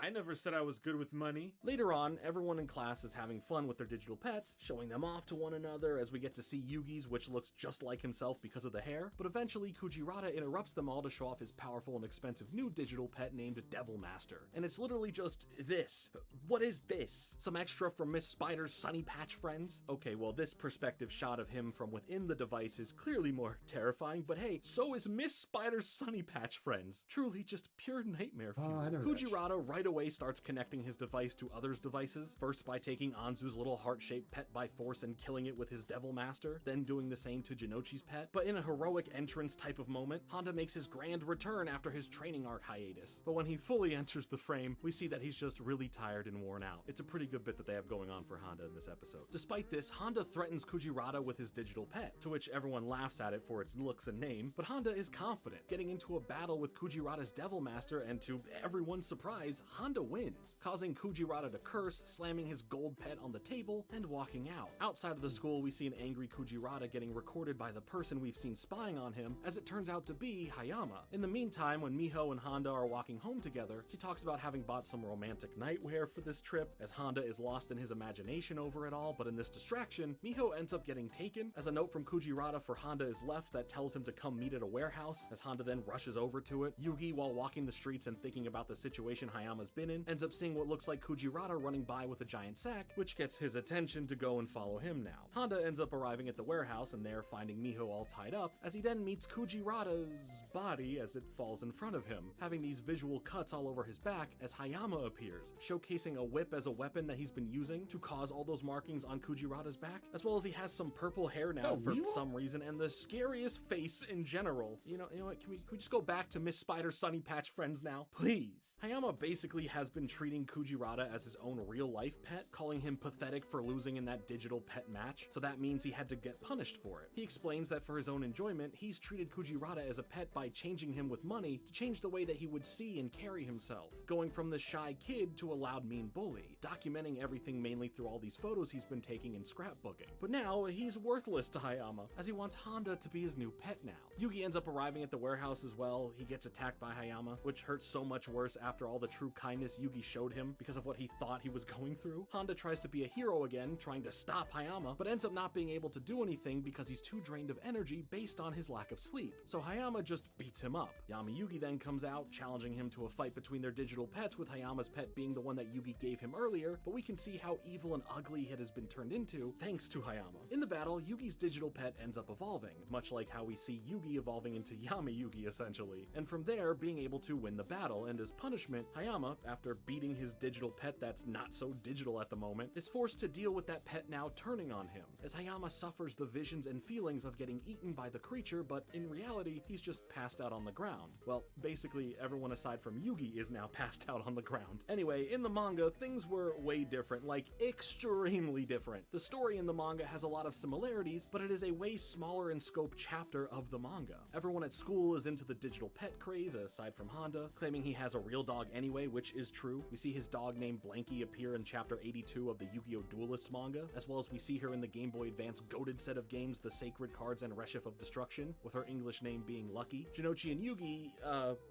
I never said I was good with money. Later on, everyone in class is having fun with their digital pets, showing them off to one another as we get to see Yugi's, which looks just like himself because of the hair, but eventually Kujirata interrupts them all to show off his powerful and expensive new digital pet named Devil Master. And it's literally just this. What is this? Some extra from Miss Spider's Sunny Patch Friends? Okay, well this perspective shot of him from within the device is clearly more terrifying, but hey, so is Miss Spider's Sunny Patch Friends. Truly just pure nightmare fuel. I never Kujirata right away starts connecting his device to others' devices, first by taking Anzu's little heart-shaped pet by force and killing it with his Devil Master, then doing the same to Jinochi's pet. But in a heroic entrance type of moment, Honda makes his grand return after his training arc hiatus. But when he fully enters the frame, we see that he's just really tired and worn out. It's a pretty good bit that they have going on for Honda in this episode. Despite this, Honda threatens Kujirata with his digital pet, to which everyone laughs at it for its looks and name, but Honda is confident, getting into a battle with Kujirata's Devil Master, and to everyone's surprise, Honda wins, causing Kujirata to curse, slamming his gold pet on the table, and walking out. Outside of the school, we see an angry Kujirata getting recorded by the person we've seen spying on him, as it turns out to be Hayama. In the meantime, when Miho and Honda are walking home together, she talks about having bought some romantic nightwear for this trip, as Honda is lost in his imagination over it all, but in this distraction, Miho ends up getting taken, as a note from Kujirata for Honda is left that tells him to come meet at a warehouse, as Honda then rushes over to it. Yugi, while walking the streets and thinking about the situation Hayama's been in, ends up seeing what looks like Kujirata running by with a giant sack, which gets his attention to go and follow him now. Honda ends up arriving at the warehouse and there finding Miho all tied up, as he then meets Kujirata's body as it falls in front of him, having these visual cuts all over his back as Hayama appears, showcasing a whip as a weapon that he's been using to cause all those markings on Kujirata's back, as well as he has some purple hair now for some reason, and the scariest face in general. You know what, can we just go back to Miss Spider Sunny Patch Friends now? Please. Hayama basically has been treating Kujirata as his own real-life pet, calling him pathetic for losing in that digital pet match, so that means he had to get punished for it. He explains that for his own enjoyment, he's treated Kujirata as a pet by changing him with money to change the way that he would see and carry himself, going from the shy kid to a loud mean bully, documenting everything mainly through all these photos he's been taking and scrapbooking. But now, he's worthless to Hayama, as he wants Honda to be his new pet now. Yugi ends up arriving at the warehouse as well. He gets attacked by Hayama, which hurts so much worse after all the true kindness Yugi showed him because of what he thought he was going through. Honda tries to be a hero again, trying to stop Hayama, but ends up not being able to do anything because he's too drained of energy based on his lack of sleep. So Hayama just beats him up. Yami Yugi then comes out, challenging him to a fight between their digital pets, with Hayama's pet being the one that Yugi gave him earlier, but we can see how evil and ugly it has been turned into thanks to Hayama. In the battle, Yugi's digital pet ends up evolving, much like how we see Yugi evolving into Yami Yugi essentially, and from there being able to win the battle, and as punishment, Hayama, after beating his digital pet that's not so digital at the moment, is forced to deal with that pet now turning on him, as Hayama suffers the visions and feelings of getting eaten by the creature, but in reality, he's just passed out on the ground. Well, basically everyone aside from Yugi is now passed out on the ground. Anyway, in the manga, things were way different, like extremely different. The story in the manga has a lot of similarities, but it is a way smaller in scope chapter of the manga. Everyone at school is into the digital pet craze, aside from Honda, claiming he has a real dog anyway, which is true. We see his dog named Blanky appear in chapter 82 of the Yu-Gi-Oh! Duelist manga, as well as we see her in the Game Boy Advance goated set of games, The Sacred Cards and Reshif of Destruction, with her English name being Lucky. Jinochi and Yugi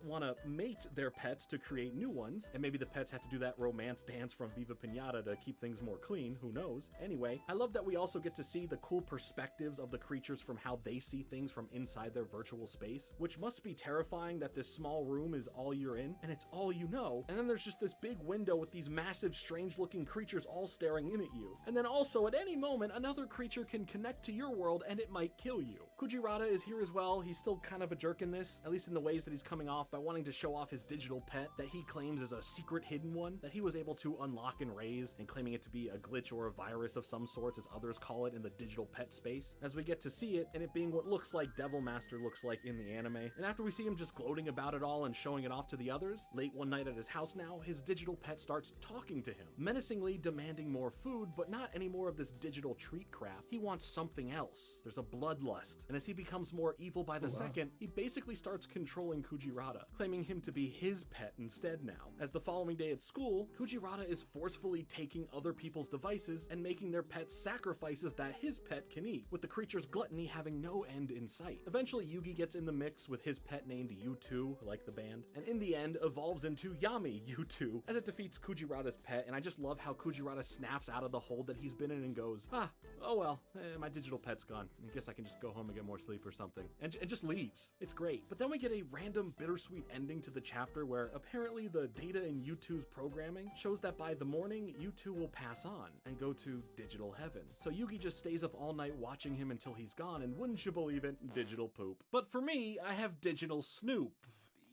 want to mate their pets to create new ones, and maybe the pets have to do that romance dance from Viva Pinata to keep things more clean, who knows. Anyway, I love that we also get to see the cool perspectives of the creatures from how they see things from inside their virtual space, which must be terrifying that this small room is all you're in, and it's all you know, and then there's just this big window with these massive, strange-looking creatures all staring in at you. And then also, at any moment, another creature can connect to your world and it might kill you. Kujirata is here as well. He's still kind of a jerk in this, at least in the ways that he's coming off by wanting to show off his digital pet that he claims is a secret hidden one that he was able to unlock and raise, and claiming it to be a glitch or a virus of some sorts, as others call it in the digital pet space, as we get to see it, and it being what looks like Devil Master looks like in the anime. And after we see him just gloating about it all and showing it off to the others, late one night at his house now, his digital pet starts talking to him, menacingly demanding more food, but not any more of this digital treat crap. He wants something else. There's a bloodlust, and as he becomes more evil by the second, he basically starts controlling Kujirata, claiming him to be his pet instead now. As the following day at school, Kujirata is forcefully taking other people's devices and making their pets sacrifices that his pet can eat, with the creature's gluttony having no end in sight. Eventually, Yugi gets in the mix with his pet named U2, like the band, and in the end evolves into Yami U2 as it defeats Kujirata's pet, and I just love how Kujirata snaps out of the hold that he's been in and goes, oh well, my digital pet's gone. I guess I can just go home and get more sleep or something, and just leaves. It's great. But then we get a random bittersweet ending to the chapter where apparently the data in U2's programming shows that by the morning, U2 will pass on and go to digital heaven. So Yugi just stays up all night watching him until he's gone, and wouldn't you believe it, digital poop. But for me, I have digital Snoop.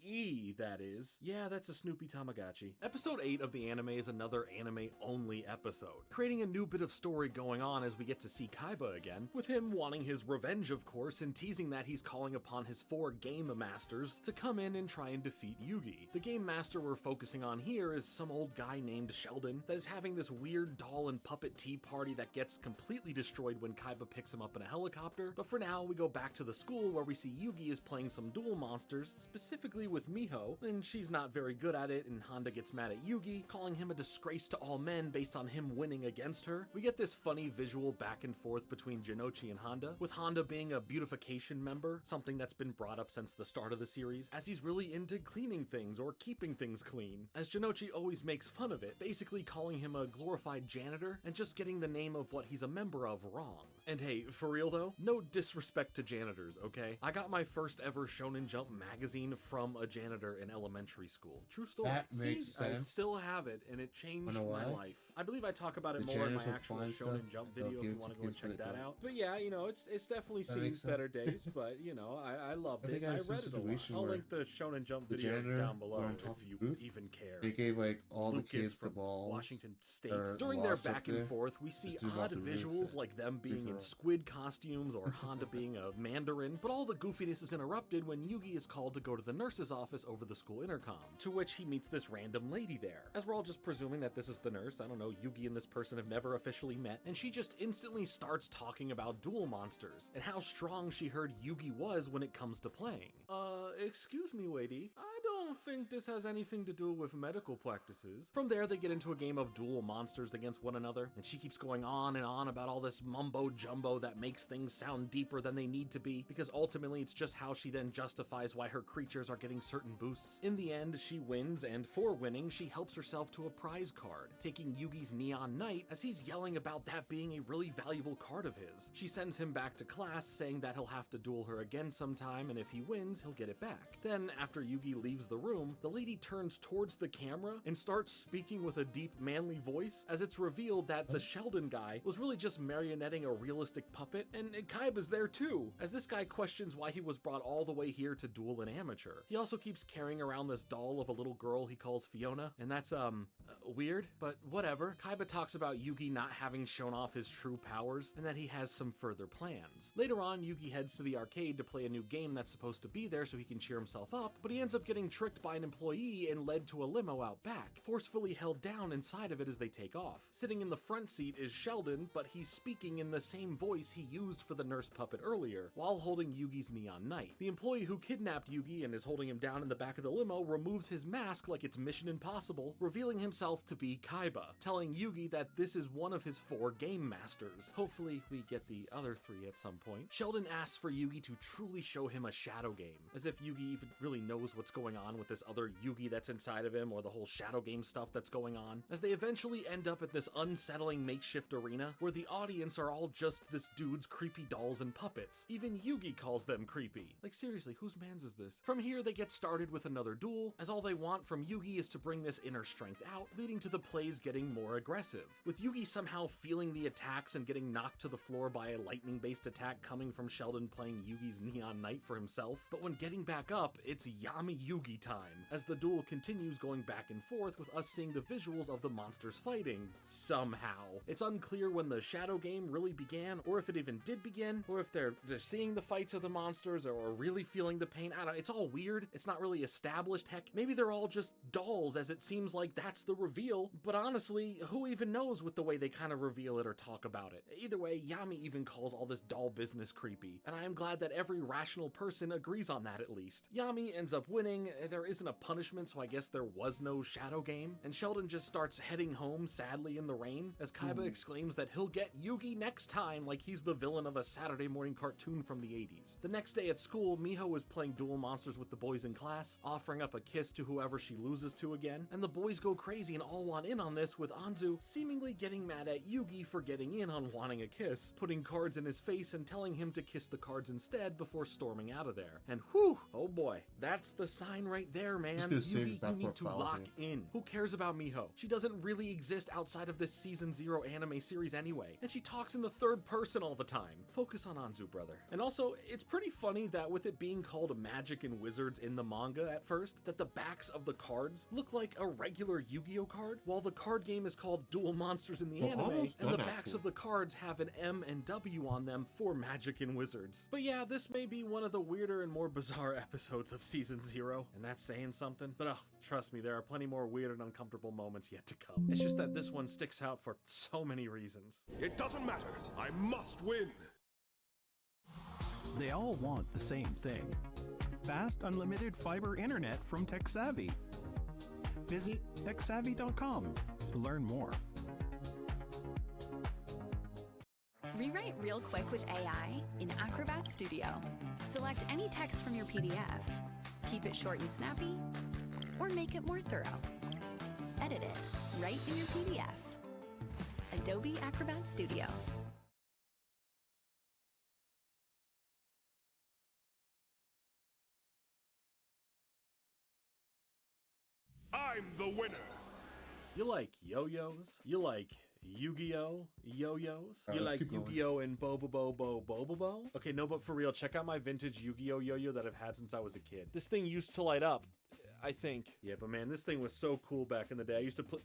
E, that is. Yeah, that's a Snoopy Tamagotchi. Episode 8 of the anime is another anime-only episode, creating a new bit of story going on as we get to see Kaiba again, with him wanting his revenge, of course, and teasing that he's calling upon his 4 game masters to come in and try and defeat Yugi. The game master we're focusing on here is some old guy named Sheldon that is having this weird doll and puppet tea party that gets completely destroyed when Kaiba picks him up in a helicopter, but for now we go back to the school where we see Yugi is playing some duel monsters, specifically with Miho, and she's not very good at it, and Honda gets mad at Yugi, calling him a disgrace to all men based on him winning against her. We get this funny visual back and forth between Jinochi and Honda, with Honda being a beautification member, something that's been brought up since the start of the series, as he's really into cleaning things or keeping things clean, as Jinochi always makes fun of it, basically calling him a glorified janitor and just getting the name of what he's a member of wrong. And hey, for real though, no disrespect to janitors, okay? I got my first ever Shonen Jump magazine from a janitor in elementary school. True story. That makes sense. I still have it, and it changed my life. I believe I talk about it more in my actual Shonen Jump video if you want to go and check that out. But yeah, you know, it's definitely seen better days, but you know, I loved it. I read it a lot. I'll link the Shonen Jump video down below if you even care. They gave like all Lucas the kids the from balls. Washington State. During their back and forth, we see odd visuals like them being in squid costumes or Honda being a Mandarin, but all the goofiness is interrupted when Yugi is called to go to the nurse's office over the school intercom, to which he meets this random lady there. As we're all just presuming that this is the nurse, I don't know, Yugi and this person have never officially met, and she just instantly starts talking about duel monsters and how strong she heard Yugi was when it comes to playing. Excuse me, lady, I don't think this has anything to do with medical practices. From there, they get into a game of duel monsters against one another, and she keeps going on and on about all this mumbo jumbo that makes things sound deeper than they need to be, because ultimately it's just how she then justifies why her creatures are getting certain boosts. In the end, she wins, and for winning, she helps herself to a prize card, taking Yugi's Neon Knight as he's yelling about that being a really valuable card of his. She sends him back to class, saying that he'll have to duel her again sometime, and if he wins, he'll get it back. Then, after Yugi leaves the room, the lady turns towards the camera and starts speaking with a deep, manly voice, as it's revealed that the Sheldon guy was really just marionetting a realistic puppet, and Kaiba's there too, as this guy questions why he was brought all the way here to duel an amateur. He also keeps carrying around this doll of a little girl he calls Fiona, and that's, weird, but whatever. Kaiba talks about Yugi not having shown off his true powers, and that he has some further plans. Later on, Yugi heads to the arcade to play a new game that's supposed to be there so he can cheer himself up, but he ends up getting tricked by an employee and led to a limo out back, forcefully held down inside of it as they take off. Sitting in the front seat is Sheldon, but he's speaking in the same voice he used for the nurse puppet earlier, while holding Yugi's Neon Knight. The employee who kidnapped Yugi and is holding him down in the back of the limo removes his mask like it's Mission Impossible, revealing himself to be Kaiba, telling Yugi that this is one of his 4 game masters. Hopefully we get the other 3 at some point. Sheldon asks for Yugi to truly show him a shadow game, as if Yugi even really knows what's going on with this other Yugi that's inside of him, or the whole shadow game stuff that's going on, as they eventually end up at this unsettling makeshift arena where the audience are all just this dude's creepy dolls and puppets. Even Yugi calls them creepy. Like seriously, whose mans is this? From here they get started with another duel, as all they want from Yugi is to bring this inner strength out, leading to the plays getting more aggressive, with Yugi somehow feeling the attacks and getting knocked to the floor by a lightning-based attack coming from Sheldon playing Yugi's Neon Knight for himself. But when getting back up, it's Yami Yugi time, as the duel continues going back and forth with us seeing the visuals of the monsters fighting, somehow. It's unclear when the shadow game really began, or if it even did begin, or if they're seeing the fights of the monsters or really feeling the pain. I don't know, it's all weird. It's not really established. Heck, maybe they're all just dolls, as it seems like that's the reveal, but honestly, who even knows with the way they kind of reveal it or talk about it. Either way, Yami even calls all this doll business creepy, and I am glad that every rational person agrees on that at least. Yami ends up winning. There isn't a punishment, so I guess there was no shadow game, and Sheldon just starts heading home sadly in the rain, as Kaiba exclaims that he'll get Yugi next time like he's the villain of a Saturday morning cartoon from the 80s. The next day at school, Miho is playing duel monsters with the boys in class, offering up a kiss to whoever she loses to again, and the boys go crazy crazy and all want in on this, with Anzu seemingly getting mad at Yugi for getting in on wanting a kiss, putting cards in his face and telling him to kiss the cards instead before storming out of there. And whew, oh boy, that's the sign right there, man. Yugi, you need to lock in. Who cares about Miho? She doesn't really exist outside of this Season 0 anime series anyway, and she talks in the third person all the time. Focus on Anzu, brother. And also, it's pretty funny that with it being called Magic and Wizards in the manga at first, that the backs of the cards look like a regular Yu-Gi-Oh card, while the card game is called Duel Monsters in the anime, and the backs of the cards have an M and W on them for Magic and Wizards. But yeah, this may be one of the weirder and more bizarre episodes of Season 0, and that's saying something. But trust me, there are plenty more weird and uncomfortable moments yet to come. It's just that this one sticks out for so many reasons. It doesn't matter. I must win. They all want the same thing. Fast, unlimited fiber internet from TechSavvy. Visit TechSavvy.com to learn more. Rewrite real quick with AI in Acrobat Studio. Select any text from your PDF. Keep it short and snappy, or make it more thorough. Edit it right in your PDF. Adobe Acrobat Studio. I'm the winner. You like yo-yos? You like Yu-Gi-Oh! Yo-yos? You like Yu-Gi-Oh! And Bobobo? Okay, no, but for real, check out my vintage Yu-Gi-Oh! Yo-yo that I've had since I was a kid. This thing used to light up, I think. Yeah, but man, this thing was so cool back in the day. I used to play...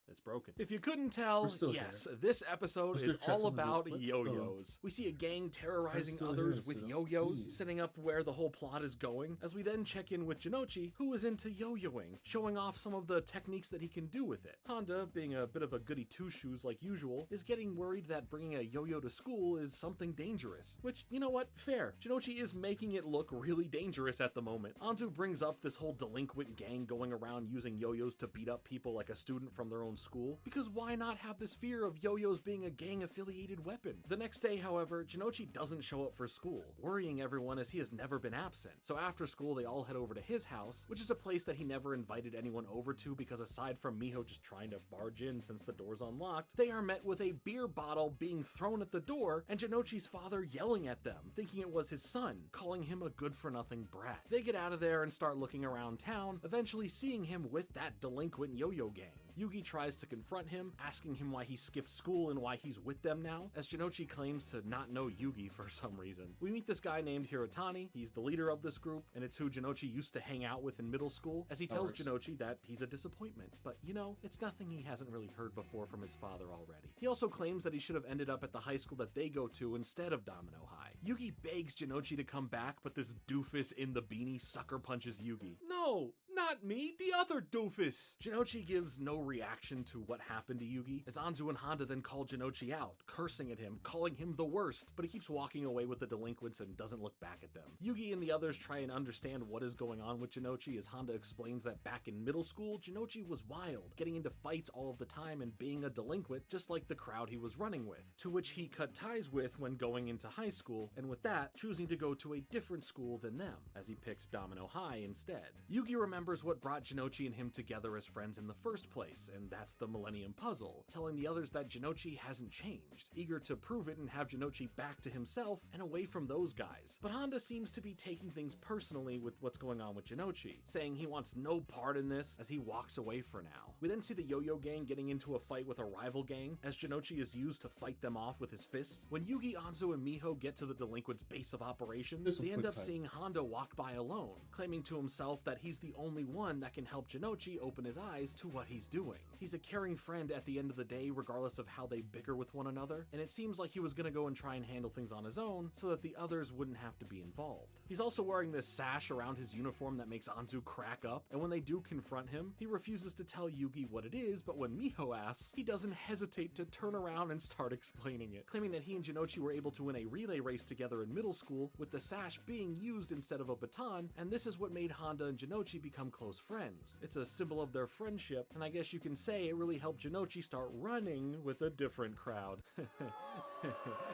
It's broken. If you couldn't tell, yes, this episode is all about yo-yos. We see a gang terrorizing others with yo-yos, setting up where the whole plot is going, as we then check in with Jinochi, who is into yo-yoing, showing off some of the techniques that he can do with it. Honda, being a bit of a goody two-shoes like usual, is getting worried that bringing a yo-yo to school is something dangerous. Which, you know what? Fair. Jinochi is making it look really dangerous at the moment. Anzu brings up this whole delinquent gang going around using yo-yos to beat up people like a student from their own school, because why not have this fear of yo-yos being a gang-affiliated weapon? The next day, however, Jinochi doesn't show up for school, worrying everyone as he has never been absent. So after school, they all head over to his house, which is a place that he never invited anyone over to because aside from Miho just trying to barge in since the door's unlocked, they are met with a beer bottle being thrown at the door and Jinochi's father yelling at them, thinking it was his son, calling him a good-for-nothing brat. They get out of there and start looking around town, eventually seeing him with that delinquent yo-yo gang. Yugi tries to confront him, asking him why he skipped school and why he's with them now, as Jinochi claims to not know Yugi for some reason. We meet this guy named Hirotani. He's the leader of this group, and it's who Jinochi used to hang out with in middle school, as he tells Jinochi that he's a disappointment. But, you know, it's nothing he hasn't really heard before from his father already. He also claims that he should have ended up at the high school that they go to instead of Domino High. Yugi begs Jinochi to come back, but this doofus in the beanie sucker punches Yugi. No! Not me, the other doofus! Jinochi gives no reaction to what happened to Yugi, as Anzu and Honda then call Jinochi out, cursing at him, calling him the worst, but he keeps walking away with the delinquents and doesn't look back at them. Yugi and the others try and understand what is going on with Jinochi, as Honda explains that back in middle school, Jinochi was wild, getting into fights all of the time and being a delinquent just like the crowd he was running with, to which he cut ties with when going into high school, and with that, choosing to go to a different school than them, as he picked Domino High instead. Yugi remembers what brought Jinochi and him together as friends in the first place, and that's the Millennium Puzzle, telling the others that Jinochi hasn't changed, eager to prove it and have Jinochi back to himself and away from those guys. But Honda seems to be taking things personally with what's going on with Jinochi, saying he wants no part in this as he walks away for now. We then see the Yo-Yo gang getting into a fight with a rival gang, as Jinochi is used to fight them off with his fists. When Yugi, Anzu, and Miho get to the delinquents' base of operations, they end up seeing Honda walk by alone, claiming to himself that he's the only one that can help Jinochi open his eyes to what he's doing. He's a caring friend at the end of the day, regardless of how they bicker with one another, and it seems like he was gonna go and try and handle things on his own so that the others wouldn't have to be involved. He's also wearing this sash around his uniform that makes Anzu crack up, and when they do confront him, he refuses to tell Yugi what it is, but when Miho asks, he doesn't hesitate to turn around and start explaining it, claiming that he and Jinochi were able to win a relay race together in middle school, with the sash being used instead of a baton, and this is what made Honda and Jinochi become become close friends. It's a symbol of their friendship, and I guess you can say it really helped Jinochi start running with a different crowd.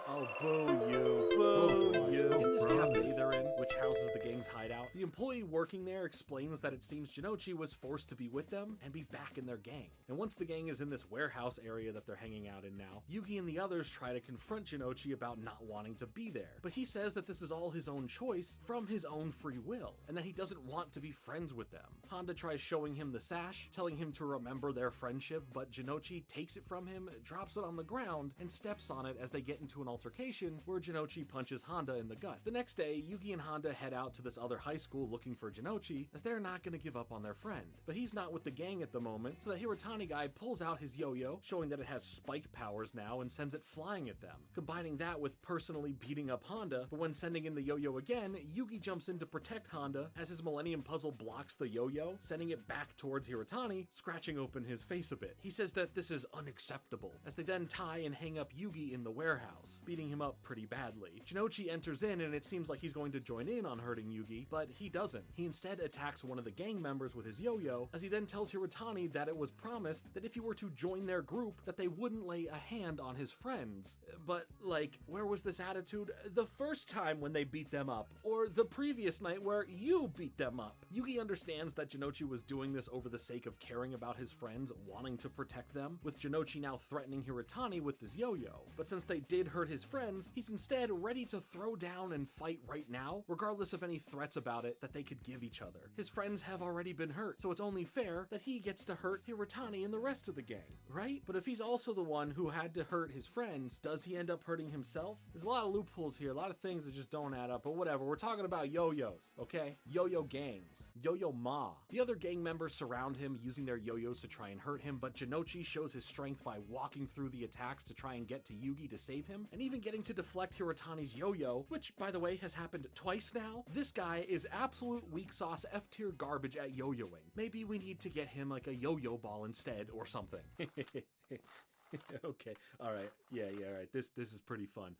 Oh, boo you, boo you. In this cafe they're in, which houses the gang's hideout, the employee working there explains that it seems Jinochi was forced to be with them and be back in their gang. And once the gang is in this warehouse area that they're hanging out in now, Yugi and the others try to confront Jinochi about not wanting to be there. But he says that this is all his own choice from his own free will, and that he doesn't want to be friends with them. Honda tries showing him the sash, telling him to remember their friendship, but Jinochi takes it from him, drops it on the ground, and steps on it as they get into an altercation where Jinochi punches Honda in the gut. The next day, Yugi and Honda head out to this other high school looking for Jinochi, as they're not going to give up on their friend. But he's not with the gang at the moment, so the Hirotani guy pulls out his yo-yo, showing that it has spike powers now, and sends it flying at them. Combining that with personally beating up Honda, but when sending in the yo-yo again, Yugi jumps in to protect Honda as his Millennium Puzzle blocks the yo-yo, sending it back towards Hirotani, scratching open his face a bit. He says that this is unacceptable, as they then tie and hang up Yugi in the warehouse, beating him up pretty badly. Jinochi enters in, and it seems like he's going to join in on hurting Yugi, but he doesn't. He instead attacks one of the gang members with his yo-yo, as he then tells Hirotani that it was promised that if he were to join their group, that they wouldn't lay a hand on his friends. But, like, where was this attitude the first time when they beat them up, or the previous night where you beat them up? Yugi understands that Jinochi was doing this over the sake of caring about his friends, wanting to protect them, with Jinochi now threatening Hirotani with his yo-yo. But since they did hurt his friends, he's instead ready to throw down and fight right now, regardless of any threats about it that they could give each other. His friends have already been hurt, so it's only fair that he gets to hurt Hirotani and the rest of the gang, right? But if he's also the one who had to hurt his friends, does he end up hurting himself? There's a lot of loopholes here, a lot of things that just don't add up, but whatever. We're talking about yo-yos, okay? Yo-yo gangs. Yo-yo ma. The other gang members surround him, using their yo-yos to try and hurt him, but Jinochi shows his strength by walking through the attacks to try and get to Yugi to save him, and even getting to deflect Hirotani's yo-yo, which, by the way, has happened twice now. This guy is absolute weak sauce F-tier garbage at yo-yoing. Maybe we need to get him like a yo-yo ball instead or something. Okay, alright, yeah, alright, this is pretty fun.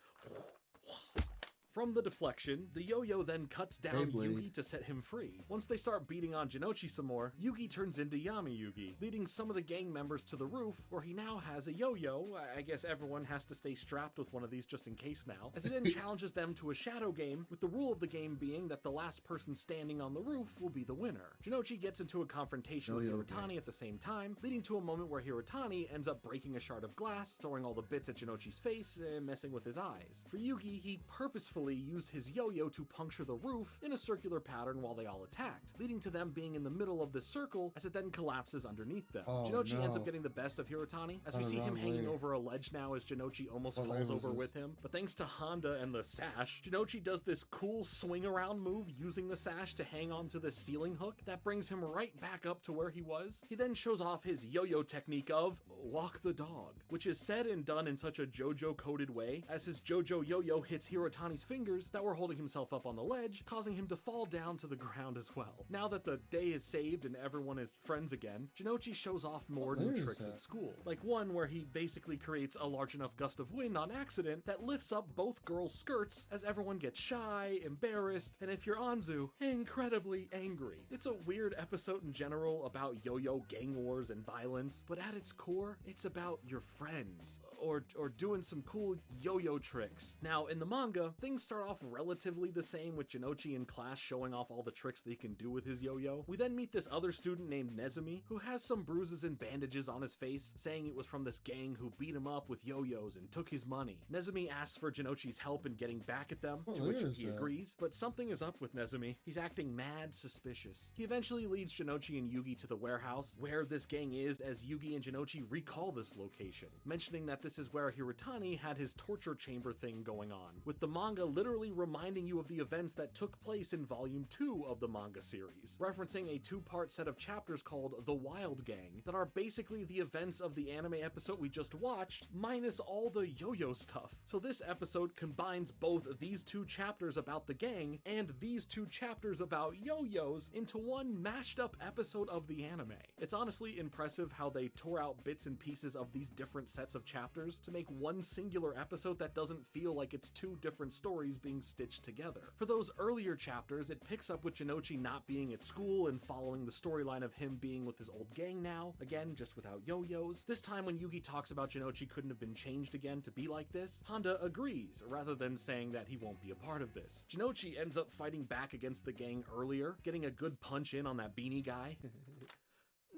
From the deflection, the yo-yo then cuts down Yugi to set him free. Once they start beating on Jinochi some more, Yugi turns into Yami Yugi, leading some of the gang members to the roof, where he now has a yo-yo. I guess everyone has to stay strapped with one of these just in case now, as he then challenges them to a shadow game, with the rule of the game being that the last person standing on the roof will be the winner. Jinochi gets into a confrontation with Hirotani at the same time, leading to a moment where Hirotani ends up breaking a shard of glass, throwing all the bits at Jinochi's face and messing with his eyes. For Yugi, he purposefully used his yo-yo to puncture the roof in a circular pattern while they all attacked, leading to them being in the middle of the circle as it then collapses underneath them. Jinochi ends up getting the best of Hirotani, as we see him hanging over a ledge now as Jinochi almost falls over with him. But thanks to Honda and the sash, Jinochi does this cool swing around move using the sash to hang onto the ceiling hook that brings him right back up to where he was. He then shows off his yo-yo technique of walk the dog, which is said and done in such a JoJo coded way, as his JoJo yo-yo hits Hirotani's fingers that were holding himself up on the ledge, causing him to fall down to the ground as well. Now that the day is saved and everyone is friends again, Jinochi shows off more new tricks at school, like one where he basically creates a large enough gust of wind on accident that lifts up both girls' skirts as everyone gets shy, embarrassed, and if you're Anzu, incredibly angry. It's a weird episode in general about yo-yo gang wars and violence, but at its core, it's about your friends, or doing some cool yo-yo tricks. Now, in the manga, things start off relatively the same, with Jinochi in class showing off all the tricks that he can do with his yo-yo. We then meet this other student named Nezumi, who has some bruises and bandages on his face, saying it was from this gang who beat him up with yo-yos and took his money. Nezumi asks for Jinochi's help in getting back at them, to which he agrees, but something is up with Nezumi. He's acting mad suspicious. He eventually leads Jinochi and Yugi to the warehouse, where this gang is, as Yugi and Jinochi recall this location, mentioning that this is where Hirotani had his torture chamber thing going on, with the manga literally reminding you of the events that took place in volume 2 of the manga series, referencing a 2-part set of chapters called The Wild Gang that are basically the events of the anime episode we just watched, minus all the yo-yo stuff. So this episode combines both these 2 chapters about the gang and these 2 chapters about yo-yos into one mashed up episode of the anime. It's honestly impressive how they tore out bits and pieces of these different sets of chapters to make one singular episode that doesn't feel like it's 2 different stories stories being stitched together. For those earlier chapters, it picks up with Jinochi not being at school and following the storyline of him being with his old gang now, again, just without yo-yos. This time when Yugi talks about Jinochi couldn't have been changed again to be like this, Honda agrees, rather than saying that he won't be a part of this. Jinochi ends up fighting back against the gang earlier, getting a good punch in on that beanie guy.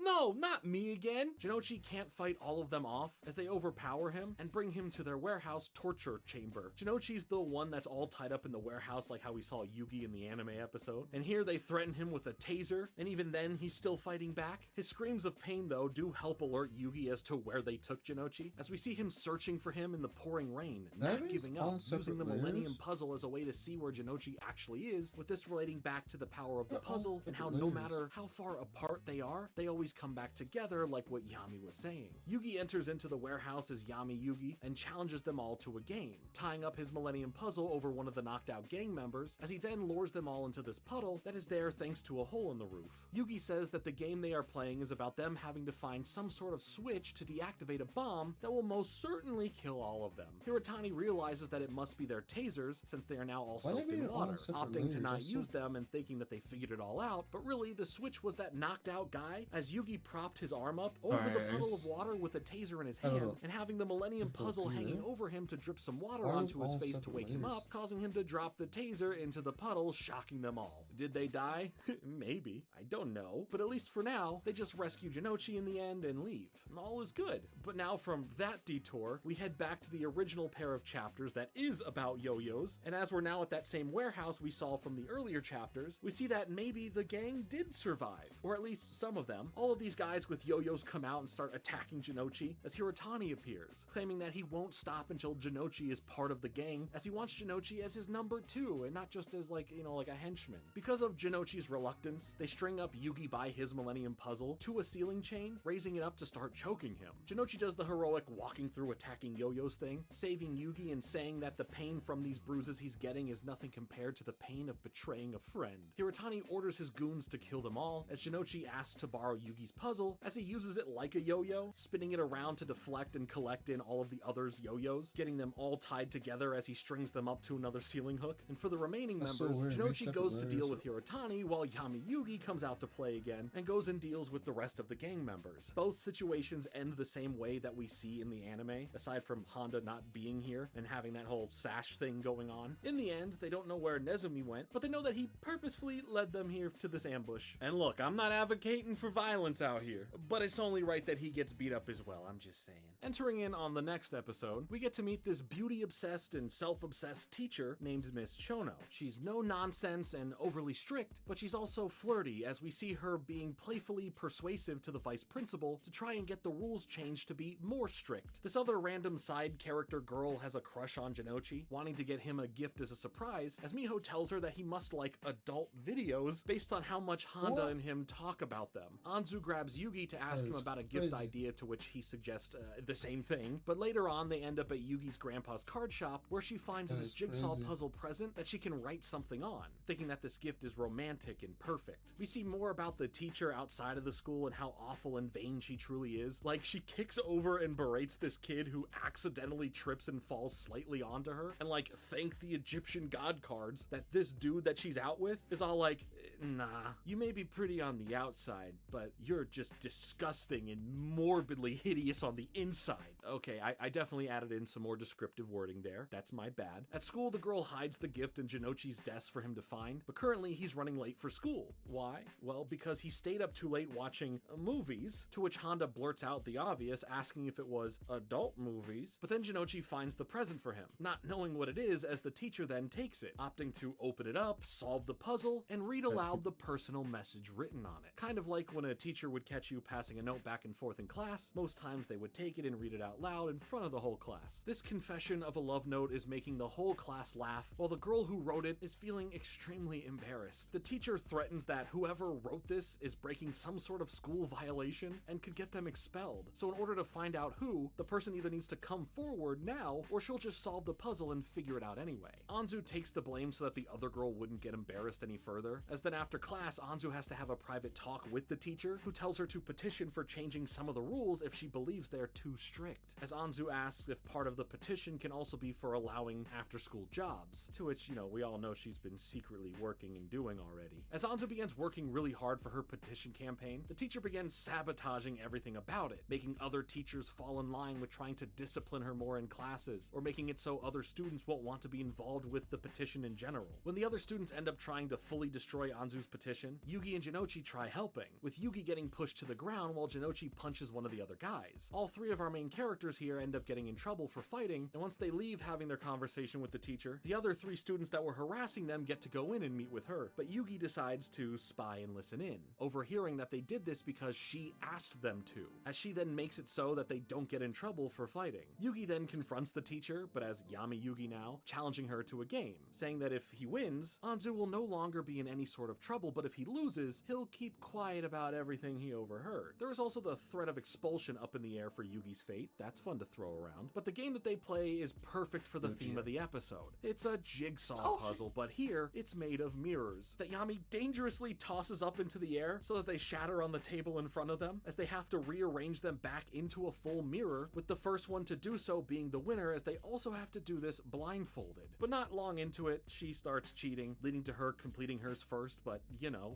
No, not me again! Jinochi can't fight all of them off as they overpower him and bring him to their warehouse torture chamber. Jinochi's the one that's all tied up in the warehouse like how we saw Yugi in the anime episode. And here they threaten him with a taser, and even then he's still fighting back. His screams of pain though do help alert Yugi as to where they took Jinochi, as we see him searching for him in the pouring rain, not giving up, using the Millennium Puzzle as a way to see where Jinochi actually is, with this relating back to the power of the puzzle and how no matter how far apart they are, they always come back together, like what Yami was saying. Yugi enters into the warehouse as Yami Yugi and challenges them all to a game, tying up his Millennium Puzzle over one of the knocked out gang members, as he then lures them all into this puddle that is there thanks to a hole in the roof. Yugi says that the game they are playing is about them having to find some sort of switch to deactivate a bomb that will most certainly kill all of them. Hirotani realizes that it must be their tasers, since they are now all soaked in water, opting to not use them and thinking that they figured it all out, but really the switch was that knocked out guy, as Yugi propped his arm up over the puddle of water with a taser in his hand and having the Millennium Puzzle hanging over him to drip some water onto his face to wake him up, causing him to drop the taser into the puddle, shocking them all. Did they die? Maybe. I don't know. But at least for now, they just rescue Jinochi in the end and leave. All is good. But now from that detour, we head back to the original pair of chapters that is about yo-yos, and as we're now at that same warehouse we saw from the earlier chapters, we see that maybe the gang did survive, or at least some of them. All of these guys with yo-yos come out and start attacking Jinochi as Hirotani appears, claiming that he won't stop until Jinochi is part of the gang, as he wants Jinochi as his number 2 and not just as like a henchman. Because of Jinochi's reluctance, they string up Yugi by his Millennium Puzzle to a ceiling chain, raising it up to start choking him. Jinochi does the heroic walking through attacking yo-yos thing, saving Yugi and saying that the pain from these bruises he's getting is nothing compared to the pain of betraying a friend. Hirotani orders his goons to kill them all, as Jinochi asks to borrow Yugi's puzzle, as he uses it like a yo-yo, spinning it around to deflect and collect in all of the others' yo-yos, getting them all tied together as he strings them up to another ceiling hook. And for the remaining members, Jinochi goes to deal with Hirotani while Yami Yugi comes out to play again and goes and deals with the rest of the gang members. Both situations end the same way that we see in the anime, aside from Honda not being here and having that whole sash thing going on. In the end, they don't know where Nezumi went, but they know that he purposefully led them here to this ambush. And look, I'm not advocating for violence out here, but it's only right that he gets beat up as well, I'm just saying. Entering in on the next episode, we get to meet this beauty-obsessed and self-obsessed teacher named Miss Chono. She's no nonsense and overly strict, but she's also flirty, as we see her being playfully persuasive to the vice principal to try and get the rules changed to be more strict. This other random side character girl has a crush on Jinochi, wanting to get him a gift as a surprise, as Miho tells her that he must like adult videos based on how much Honda and him talk about them. Anzu grabs Yugi to ask him about a gift idea, to which he suggests the same thing, but later on they end up at Yugi's grandpa's card shop, where she finds this jigsaw puzzle present that she can write something on, thinking that this gift is romantic and perfect. We see more about the teacher outside of the school and how awful and vain she truly is. Like, she kicks over and berates this kid who accidentally trips and falls slightly onto her, and like, thank the Egyptian god cards that this dude that she's out with is all like, nah, you may be pretty on the outside, but you're just disgusting and morbidly hideous on the inside. Okay, I definitely added in some more descriptive wording there. That's my bad. At school, the girl hides the gift in Jinochi's desk for him to find, but currently he's running late for school. Why? Well, because he stayed up too late watching movies, to which Honda blurts out the obvious, asking if it was adult movies, but then Jinochi finds the present for him, not knowing what it is, as the teacher then takes it, opting to open it up, solve the puzzle, and read aloud the personal message written on it. Kind of like when a teacher would catch you passing a note back and forth in class, most times they would take it and read it out loud in front of the whole class. This confession of a love note is making the whole class laugh, while the girl who wrote it is feeling extremely embarrassed. The teacher threatens that whoever wrote this is breaking some sort of school violation and could get them expelled. So in order to find out who, the person either needs to come forward now, or she'll just solve the puzzle and figure it out anyway. Anzu takes the blame so that the other girl wouldn't get embarrassed any further, as then after class, Anzu has to have a private talk with the teacher, who tells her to petition for changing some of the rules if she believes they're too strict, as Anzu asks if part of the petition can also be for allowing after-school jobs, to which, we all know she's been secretly working and doing already. As Anzu begins working really hard for her petition campaign, the teacher begins sabotaging everything about it, making other teachers fall in line with trying to discipline her more in classes, or making it so other students won't want to be involved with the petition in general. When the other students end up trying to fully destroy Anzu's petition, Yugi and Jinochi try helping, with Yugi getting pushed to the ground while Jinochi punches one of the other guys. All three of our main characters here end up getting in trouble for fighting, and once they leave having their conversation with the teacher, the other three students that were harassing them get to go in and meet with her, but Yugi decides to spy and listen in, overhearing that they did this because she asked them to, as she then makes it so that they don't get in trouble for fighting. Yugi then confronts the teacher, but as Yami Yugi now, challenging her to a game, saying that if he wins, Anzu will no longer be in any sort of trouble, but if he loses, he'll keep quiet about everything he overheard. There is also the threat of expulsion up in the air for Yugi's fate. That's fun to throw around. But the game that they play is perfect for the theme of the episode. It's a jigsaw puzzle, but here, it's made of mirrors that Yami dangerously tosses up into the air so that they shatter on the table in front of them, as they have to rearrange them back into a full mirror, with the first one to do so being the winner, as they also have to do this blindfolded. But not long into it, she starts cheating, leading to her completing hers first, but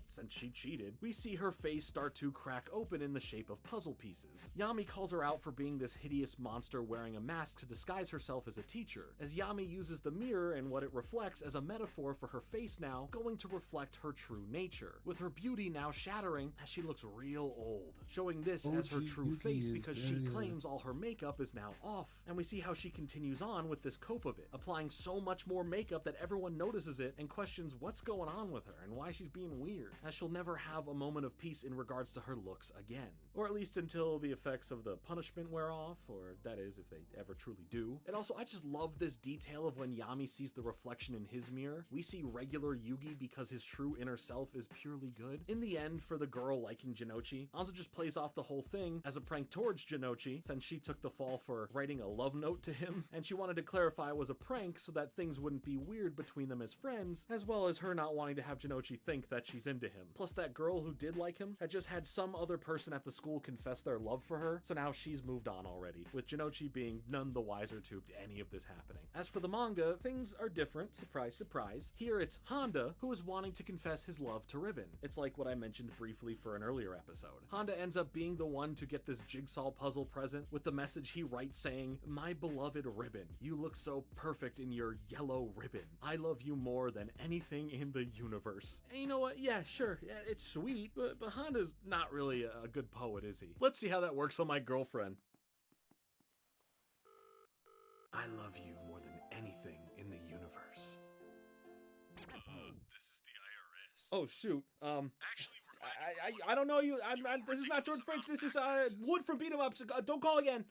since she cheated, we see her face start to crack open in the shape of puzzle pieces. Yami calls her out for being this hideous monster wearing a mask to disguise herself as a teacher, as Yami uses the mirror and what it reflects as a metaphor for her face now going to reflect her true nature, with her beauty now shattering as she looks real old, showing this as her true face because she claims all her makeup is now off, and we see how she continues on with this cope of it, applying so much more makeup that everyone notices it and questions what's going on with her and why she's being weird, as she'll never have a moment of peace in regards to her looks again, or at least until the effects of the punishment wear off, or that is if they ever truly do. And also, I just love this detail of when Yami sees the reflection in his mirror, we see regular Yugi because his true inner self is purely good. In the end, for the girl liking Jinochi, Anzu just plays off the whole thing as a prank towards Jinochi, since she took the fall for writing a love note to him, and she wanted to clarify it was a prank so that things wouldn't be weird between them as friends, as well as her not wanting to have Jinochi think that she's into him. Plus, that girl who did like him had just had some other person at the school confess their love for her, so now she's moved on already, with Jinochi being none the wiser to any of this happening. As for the manga, things are different, surprise, surprise. Here it's Honda who is wanting to confess his love to Ribbon. It's like what I mentioned briefly for an earlier episode. Honda ends up being the one to get this jigsaw puzzle present, with the message he writes saying, "My beloved Ribbon, you look so perfect in your yellow ribbon. I love you more than anything in the universe." And you know what? Yeah, sure, yeah, it's sweet, but Honda's not really a good poet, is he? Let's see how that works on my girlfriend. I love you more than anything in the universe. This is the IRS. Oh shoot. Actually, we're I don't know you. This is not George French. This is Wood from Beat 'em Ups. Don't call again.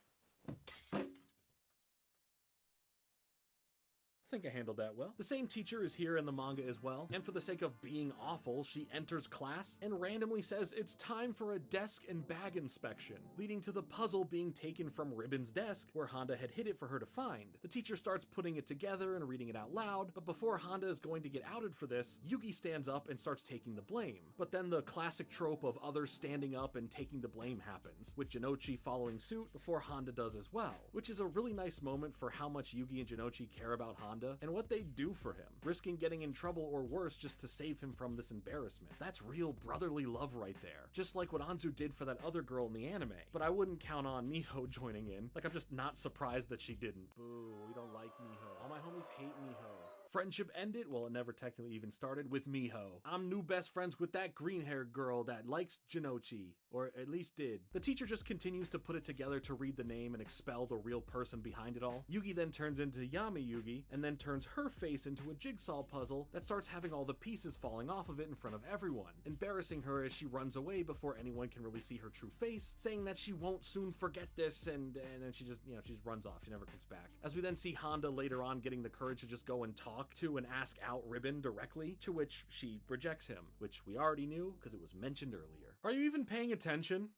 I think I handled that well. The same teacher is here in the manga as well, and for the sake of being awful, she enters class and randomly says it's time for a desk and bag inspection, leading to the puzzle being taken from Ribbon's desk, where Honda had hid it for her to find. The teacher starts putting it together and reading it out loud, but before Honda is going to get outed for this, Yugi stands up and starts taking the blame. But then the classic trope of others standing up and taking the blame happens, with Jinochi following suit before Honda does as well, which is a really nice moment for how much Yugi and Jinochi care about Honda and what they do for him, risking getting in trouble or worse just to save him from this embarrassment. That's real brotherly love right there, just like what Anzu did for that other girl in the anime. But I wouldn't count on Miho joining in. Like, I'm just not surprised that she didn't. Boo, we don't like Miho. All my homies hate Miho. Friendship ended, well, it never technically even started, with Miho. I'm new best friends with that green-haired girl that likes Jinochi, or at least did. The teacher just continues to put it together to read the name and expel the real person behind it all. Yugi then turns into Yami Yugi, and then turns her face into a jigsaw puzzle that starts having all the pieces falling off of it in front of everyone, embarrassing her as she runs away before anyone can really see her true face, saying that she won't soon forget this, and then she just, she just runs off. She never comes back. As we then see Honda later on getting the courage to just go and talk to and ask out Ribbon directly, to which she rejects him, which we already knew because it was mentioned earlier. Are you even paying attention?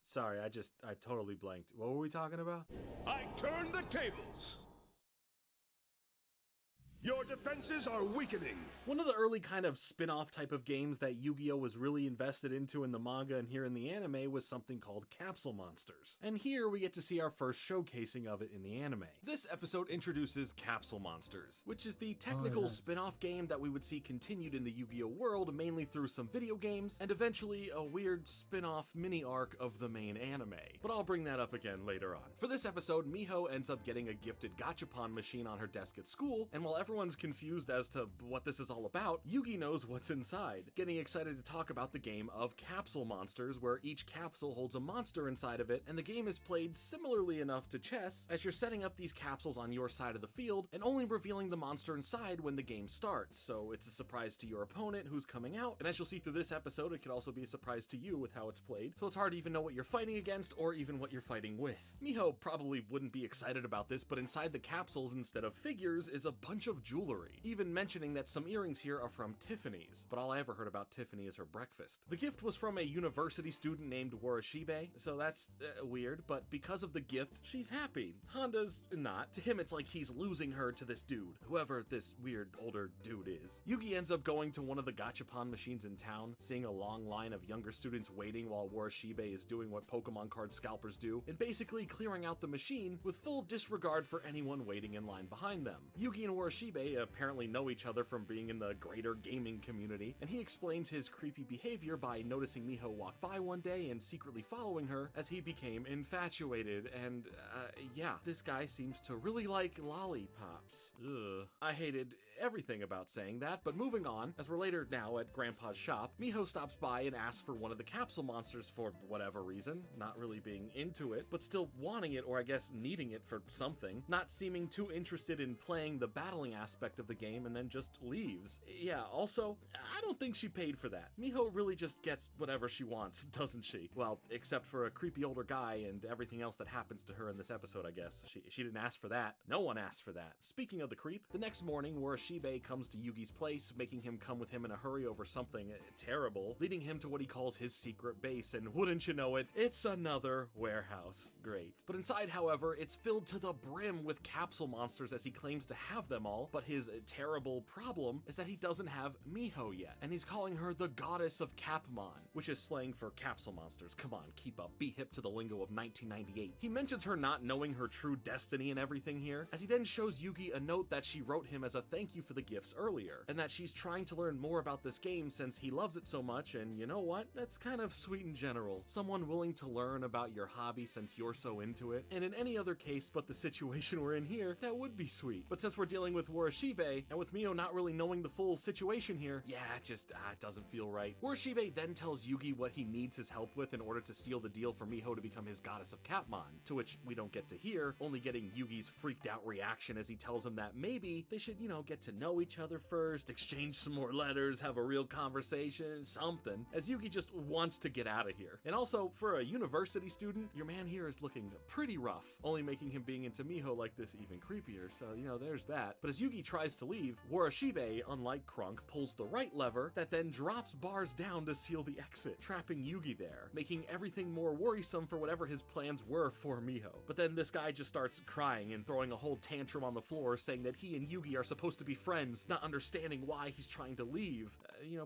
Sorry, I totally blanked. What were we talking about? I turn the tables. Your defenses are weakening. One of the early kind of spin-off type of games that Yu-Gi-Oh! Was really invested into in the manga and here in the anime was something called Capsule Monsters. And here we get to see our first showcasing of it in the anime. This episode introduces Capsule Monsters, which is the technical spin-off game that we would see continued in the Yu-Gi-Oh! World mainly through some video games and eventually a weird spin-off mini-arc of the main anime. But I'll bring that up again later on. For this episode, Miho ends up getting a gifted gachapon machine on her desk at school, and while everyone's confused as to what this is all about, Yugi knows what's inside, getting excited to talk about the game of Capsule Monsters, where each capsule holds a monster inside of it, and the game is played similarly enough to chess, as you're setting up these capsules on your side of the field, and only revealing the monster inside when the game starts, so it's a surprise to your opponent who's coming out, and as you'll see through this episode, it could also be a surprise to you with how it's played, so it's hard to even know what you're fighting against, or even what you're fighting with. Miho probably wouldn't be excited about this, but inside the capsules, instead of figures, is a bunch of jewelry, even mentioning that some earrings here are from Tiffany's, but all I ever heard about Tiffany is her breakfast. The gift was from a university student named Warashibe, so that's weird, but because of the gift, she's happy. Honda's not. To him, it's like he's losing her to this dude, whoever this weird older dude is. Yugi ends up going to one of the gachapon machines in town, seeing a long line of younger students waiting while Warashibe is doing what Pokemon card scalpers do, and basically clearing out the machine with full disregard for anyone waiting in line behind them. Yugi and Warashibe apparently know each other from being in the greater gaming community, and he explains his creepy behavior by noticing Miho walk by one day and secretly following her as he became infatuated, and yeah, this guy seems to really like lollipops. Ugh. I hated everything about saying that, but moving on, as we're later now at Grandpa's shop, Miho stops by and asks for one of the capsule monsters for whatever reason, not really being into it, but still wanting it, or I guess needing it for something, not seeming too interested in playing the battling aspect of the game, and then just leaves. Yeah, also, I don't think she paid for that. Miho really just gets whatever she wants, doesn't she? Well, except for a creepy older guy and everything else that happens to her in this episode, I guess. She didn't ask for that. No one asked for that. Speaking of the creep, the next morning, Warashibe comes to Yugi's place, making him come with him in a hurry over something terrible, leading him to what he calls his secret base, and wouldn't you know it, it's another warehouse. Great. But inside, however, it's filled to the brim with capsule monsters as he claims to have them all, but his terrible problem is that he doesn't have Miho yet, and he's calling her the goddess of Capmon, which is slang for capsule monsters. Come on, keep up, be hip to the lingo of 1998. He mentions her not knowing her true destiny and everything here, as he then shows Yugi a note that she wrote him as a thank you for the gifts earlier, and that she's trying to learn more about this game since he loves it so much, and you know what? That's kind of sweet in general. Someone willing to learn about your hobby since you're so into it, and in any other case but the situation we're in here, that would be sweet. But since we're dealing with Warashibe, and with Mio not really knowing the full situation here, yeah, it doesn't feel right. Warashibe then tells Yugi what he needs his help with in order to seal the deal for Miho to become his goddess of Capmon, to which we don't get to hear, only getting Yugi's freaked out reaction as he tells him that maybe they should, get to know each other first, exchange some more letters, have a real conversation, something, as Yugi just wants to get out of here. And also, for a university student, your man here is looking pretty rough, only making him being into Miho like this even creepier, so, there's that. But as Yugi tries to leave, Warashibe, unlike Krunk, pulls the right lever that then drops bars down to seal the exit, trapping Yugi there, making everything more worrisome for whatever his plans were for Miho. But then this guy just starts crying and throwing a whole tantrum on the floor, saying that he and Yugi are supposed to be friends, not understanding why he's trying to leave.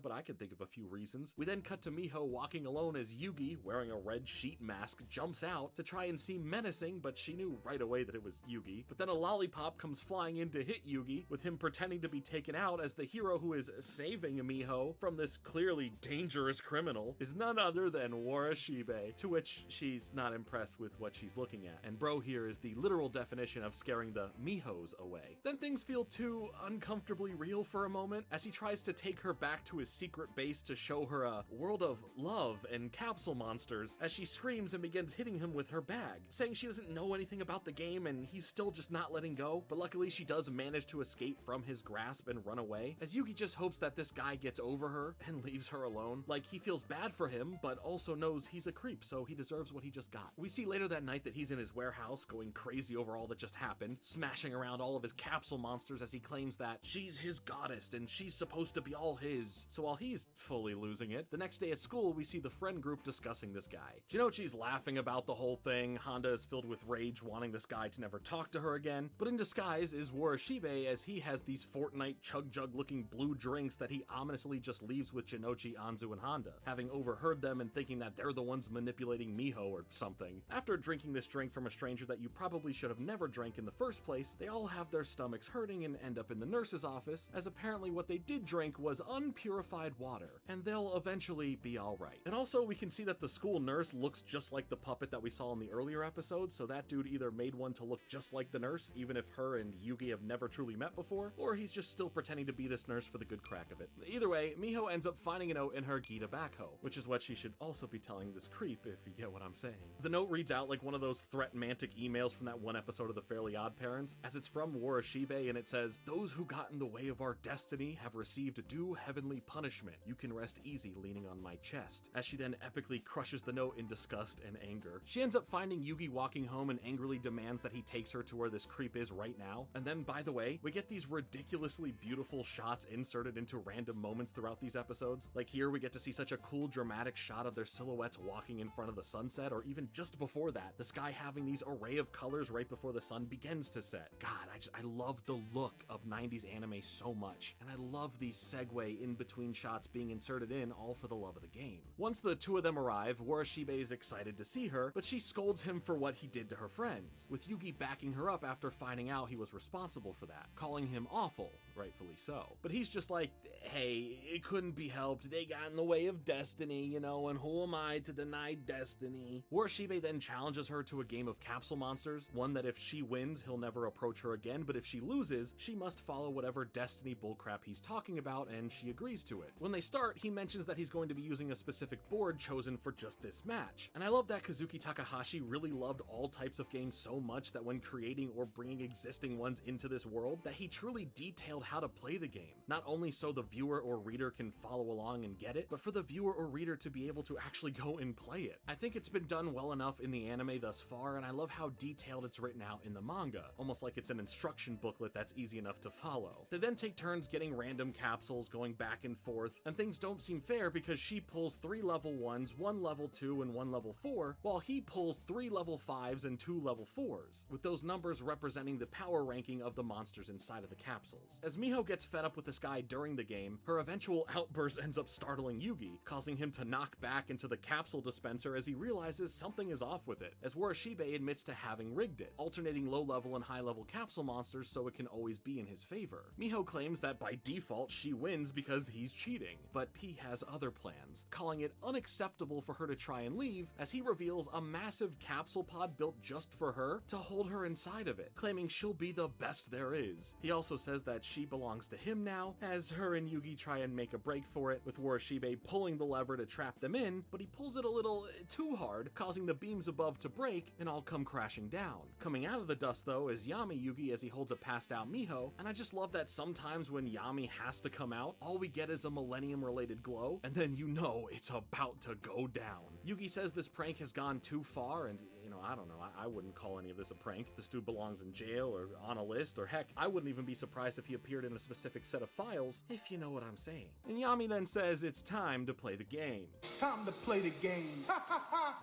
But I can think of a few reasons. We then cut to Miho walking alone as Yugi, wearing a red sheet mask, jumps out to try and seem menacing, but she knew right away that it was Yugi. But then a lollipop comes flying in to hit Yugi, with him pretending to be taken out as the hero who is saving Miho from this clearly dangerous criminal is none other than Warashibe, to which she's not impressed with what she's looking at. And bro here is the literal definition of scaring the Mihos away. Then things feel too uncomfortably real for a moment as he tries to take her back to his secret base to show her a world of love and capsule monsters as she screams and begins hitting him with her bag, saying she doesn't know anything about the game and he's still just not letting go. But luckily she does manage to escape from his grasp and run away, as Yugi just hopes that this guy gets over her and leaves her alone. Like, he feels bad for him, but also knows he's a creep, so he deserves what he just got. We see later that night that he's in his warehouse going crazy over all that just happened, smashing around all of his capsule monsters as he claims that she's his goddess and she's supposed to be all his. So while he's fully losing it, the next day at school we see the friend group discussing this guy. Shinochi's laughing about the whole thing, Honda is filled with rage wanting this guy to never talk to her again, but in disguise is Warashibe as he has these Fortnite chug jug looking blue drinks that he ominously just leaves with Shinochi, Anzu, and Honda, having overheard them and thinking that they're the ones manipulating Miho or something. After drinking this drink from a stranger that you probably should have never drank in the first place, they all have their stomachs hurting and end up in the nurse's office, as apparently what they did drink was unpurified water, and they'll eventually be alright. And also we can see that the school nurse looks just like the puppet that we saw in the earlier episode, so that dude either made one to look just like the nurse, even if her and Yugi have never truly met before, or he's just still pretending to be this nurse for the good crack of it. Either way, Miho ends up finding a note in her Gita backhoe, which is what she should also be telling this creep, if you get what I'm saying. The note reads out like one of those threat-mantic emails from that one episode of The Fairly Odd Parents, as it's from Warashibe, and it says, "Those who got in the way of our destiny have received due heavenly punishment. You can rest easy leaning on my chest," as she then epically crushes the note in disgust and anger. She ends up finding Yugi walking home and angrily demands that he takes her to where this creep is right now. And then, by the way, we get these ridiculously beautiful shots inserted into random moments throughout these episodes. Like here, we get to see such a cool dramatic shot of their silhouettes walking in front of the sunset, or even just before that, the sky having these array of colors right before the sun begins to set. God, I love the look of 90s anime so much, and I love these segue in between shots being inserted in, all for the love of the game. Once the two of them arrive, Warashibe is excited to see her, but she scolds him for what he did to her friends, with Yugi backing her up after finding out he was responsible for that, calling him awful, rightfully so. But he's just like, hey, it couldn't be helped, they got in the way of destiny, you know, and who am I to deny destiny? Warashibe then challenges her to a game of capsule monsters, one that if she wins, he'll never approach her again, but if she loses, she must follow whatever destiny bullcrap he's talking about, and she agrees to it. When they start, he mentions that he's going to be using a specific board chosen for just this match, and I love that Kazuki Takahashi really loved all types of games so much that when creating or bringing existing ones into this world, that he truly detailed how to play the game, not only so the viewer or reader can follow along and get it, but for the viewer or reader to be able to actually go and play it. I think it's been done well enough in the anime thus far, and I love how detailed it's written out in the manga, almost like it's an instruction booklet that's easy enough to follow. They then take turns getting random capsules, going back and forth, and things don't seem fair because she pulls 3 level 1s, 1 level 2, and 1 level 4, while he pulls 3 level 5s and 2 level 4s, with those numbers representing the power ranking of the monsters inside of the capsules. As Miho gets fed up with this guy during the game, her eventual outburst ends up startling Yugi, causing him to knock back into the capsule dispenser as he realizes something is off with it, as Warashibe admits to having rigged it, alternating low-level and high-level capsule monsters so it can always be in his favor. Miho claims that by default she wins because he's cheating, but P has other plans, calling it unacceptable for her to try and leave, as he reveals a massive capsule pod built just for her to hold her inside of it, claiming she'll be the best there is. He also says that she belongs to him now, as her and Yugi try and make a break for it, with Warashibe pulling the lever to trap them in, but he pulls it a little too hard, causing the beams above to break and all come crashing down. Coming out of the dust though is Yami Yugi as he holds a passed out Miho, and I just love that sometimes when Yami has to come out, all we get is a millennium related glow, and then you know it's about to go down. Yugi says this prank has gone too far, and you know, I don't know, I wouldn't call any of this a prank. This dude belongs in jail or on a list, or heck, I wouldn't even be surprised if he appeared in a specific set of files, if you know what I'm saying. And Yami then says it's time to play the game. It's time to play the game.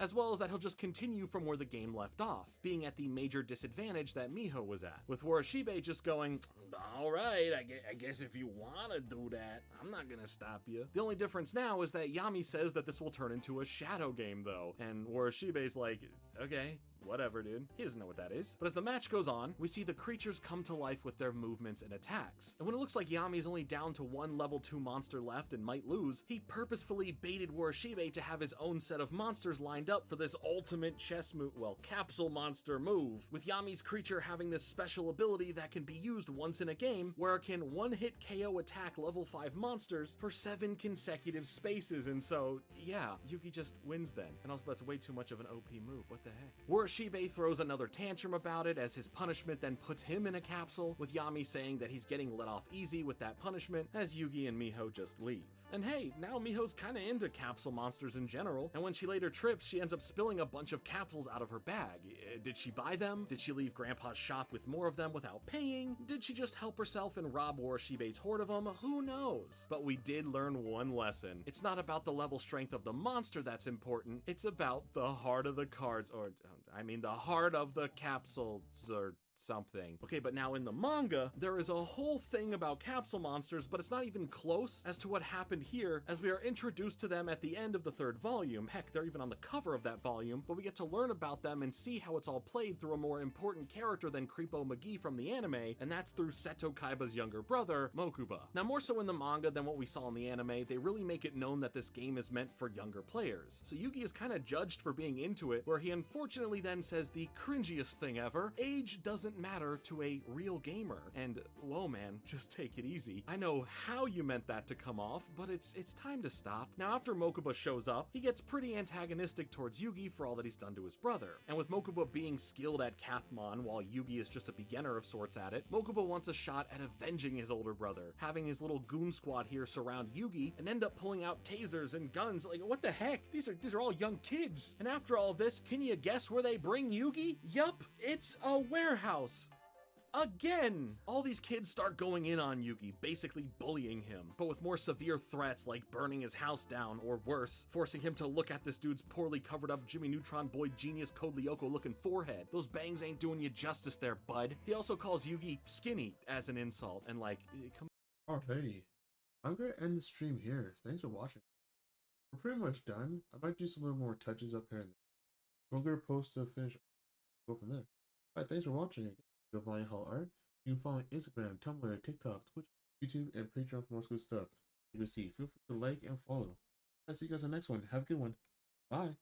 As well as that he'll just continue from where the game left off, being at the major disadvantage that Miho was at, with Warashibe just going, alright, I guess if you wanna do that, I'm not gonna stop you. The only difference now is that Yami says that this will turn into a shadow game though, and Warashibe's like, okay, whatever, dude. He doesn't know what that is. But as the match goes on, we see the creatures come to life with their movements and attacks. And when it looks like Yami's only down to 1 level 2 monster left and might lose, he purposefully baited Warashibe to have his own set of monsters lined up for this ultimate chess move, well, capsule monster move, with Yami's creature having this special ability that can be used once in a game, where it can one-hit KO attack level 5 monsters for 7 consecutive spaces, and so, yeah, Yugi just wins then. And also that's way too much of an OP move, what the heck? Shibe throws another tantrum about it, as his punishment then puts him in a capsule, with Yami saying that he's getting let off easy with that punishment, as Yugi and Miho just leave. And hey, now Miho's kinda into capsule monsters in general, and when she later trips, she ends up spilling a bunch of capsules out of her bag. Did she buy them? Did she leave Grandpa's shop with more of them without paying? Did she just help herself and rob Shibe's horde of them? Who knows? But we did learn one lesson. It's not about the level strength of the monster that's important, it's about the heart of the cards, or I mean the heart of the capsules, or something. Okay, but now in the manga, there is a whole thing about capsule monsters, but it's not even close as to what happened here, as we are introduced to them at the end of the 3rd volume. Heck, they're even on the cover of that volume, but we get to learn about them and see how it's all played through a more important character than Creepo McGee from the anime, and that's through Seto Kaiba's younger brother, Mokuba. Now, more so in the manga than what we saw in the anime, they really make it known that this game is meant for younger players. So Yugi is kind of judged for being into it, where he unfortunately then says the cringiest thing ever: age doesn't matter to a real gamer. And whoa man, just take it easy. I know how you meant that to come off, but it's time to stop. Now after Mokuba shows up, he gets pretty antagonistic towards Yugi for all that he's done to his brother. And with Mokuba being skilled at Capmon while Yugi is just a beginner of sorts at it, Mokuba wants a shot at avenging his older brother, having his little goon squad here surround Yugi and end up pulling out tasers and guns. Like, what the heck? These are all young kids. And after all this, can you guess where they bring Yugi? Yup, it's a warehouse. Again! All these kids start going in on Yugi, basically bullying him, but with more severe threats like burning his house down, or worse, forcing him to look at this dude's poorly covered up Jimmy Neutron Boy Genius Code Lyoko looking forehead. Those bangs ain't doing you justice there, bud. He also calls Yugi skinny as an insult, and like, come on. Alrighty. I'm gonna end the stream here. Thanks for watching. We're pretty much done. I might do some little more touches up here and there. I'm gonna post to finish. Go from there. Alright, thanks for watching. You'll find Hall Art. You can follow Instagram, Tumblr, TikTok, Twitch, YouTube, and Patreon for more cool stuff. You can see. Feel free to like and follow. I'll see you guys in the next one. Have a good one. Bye.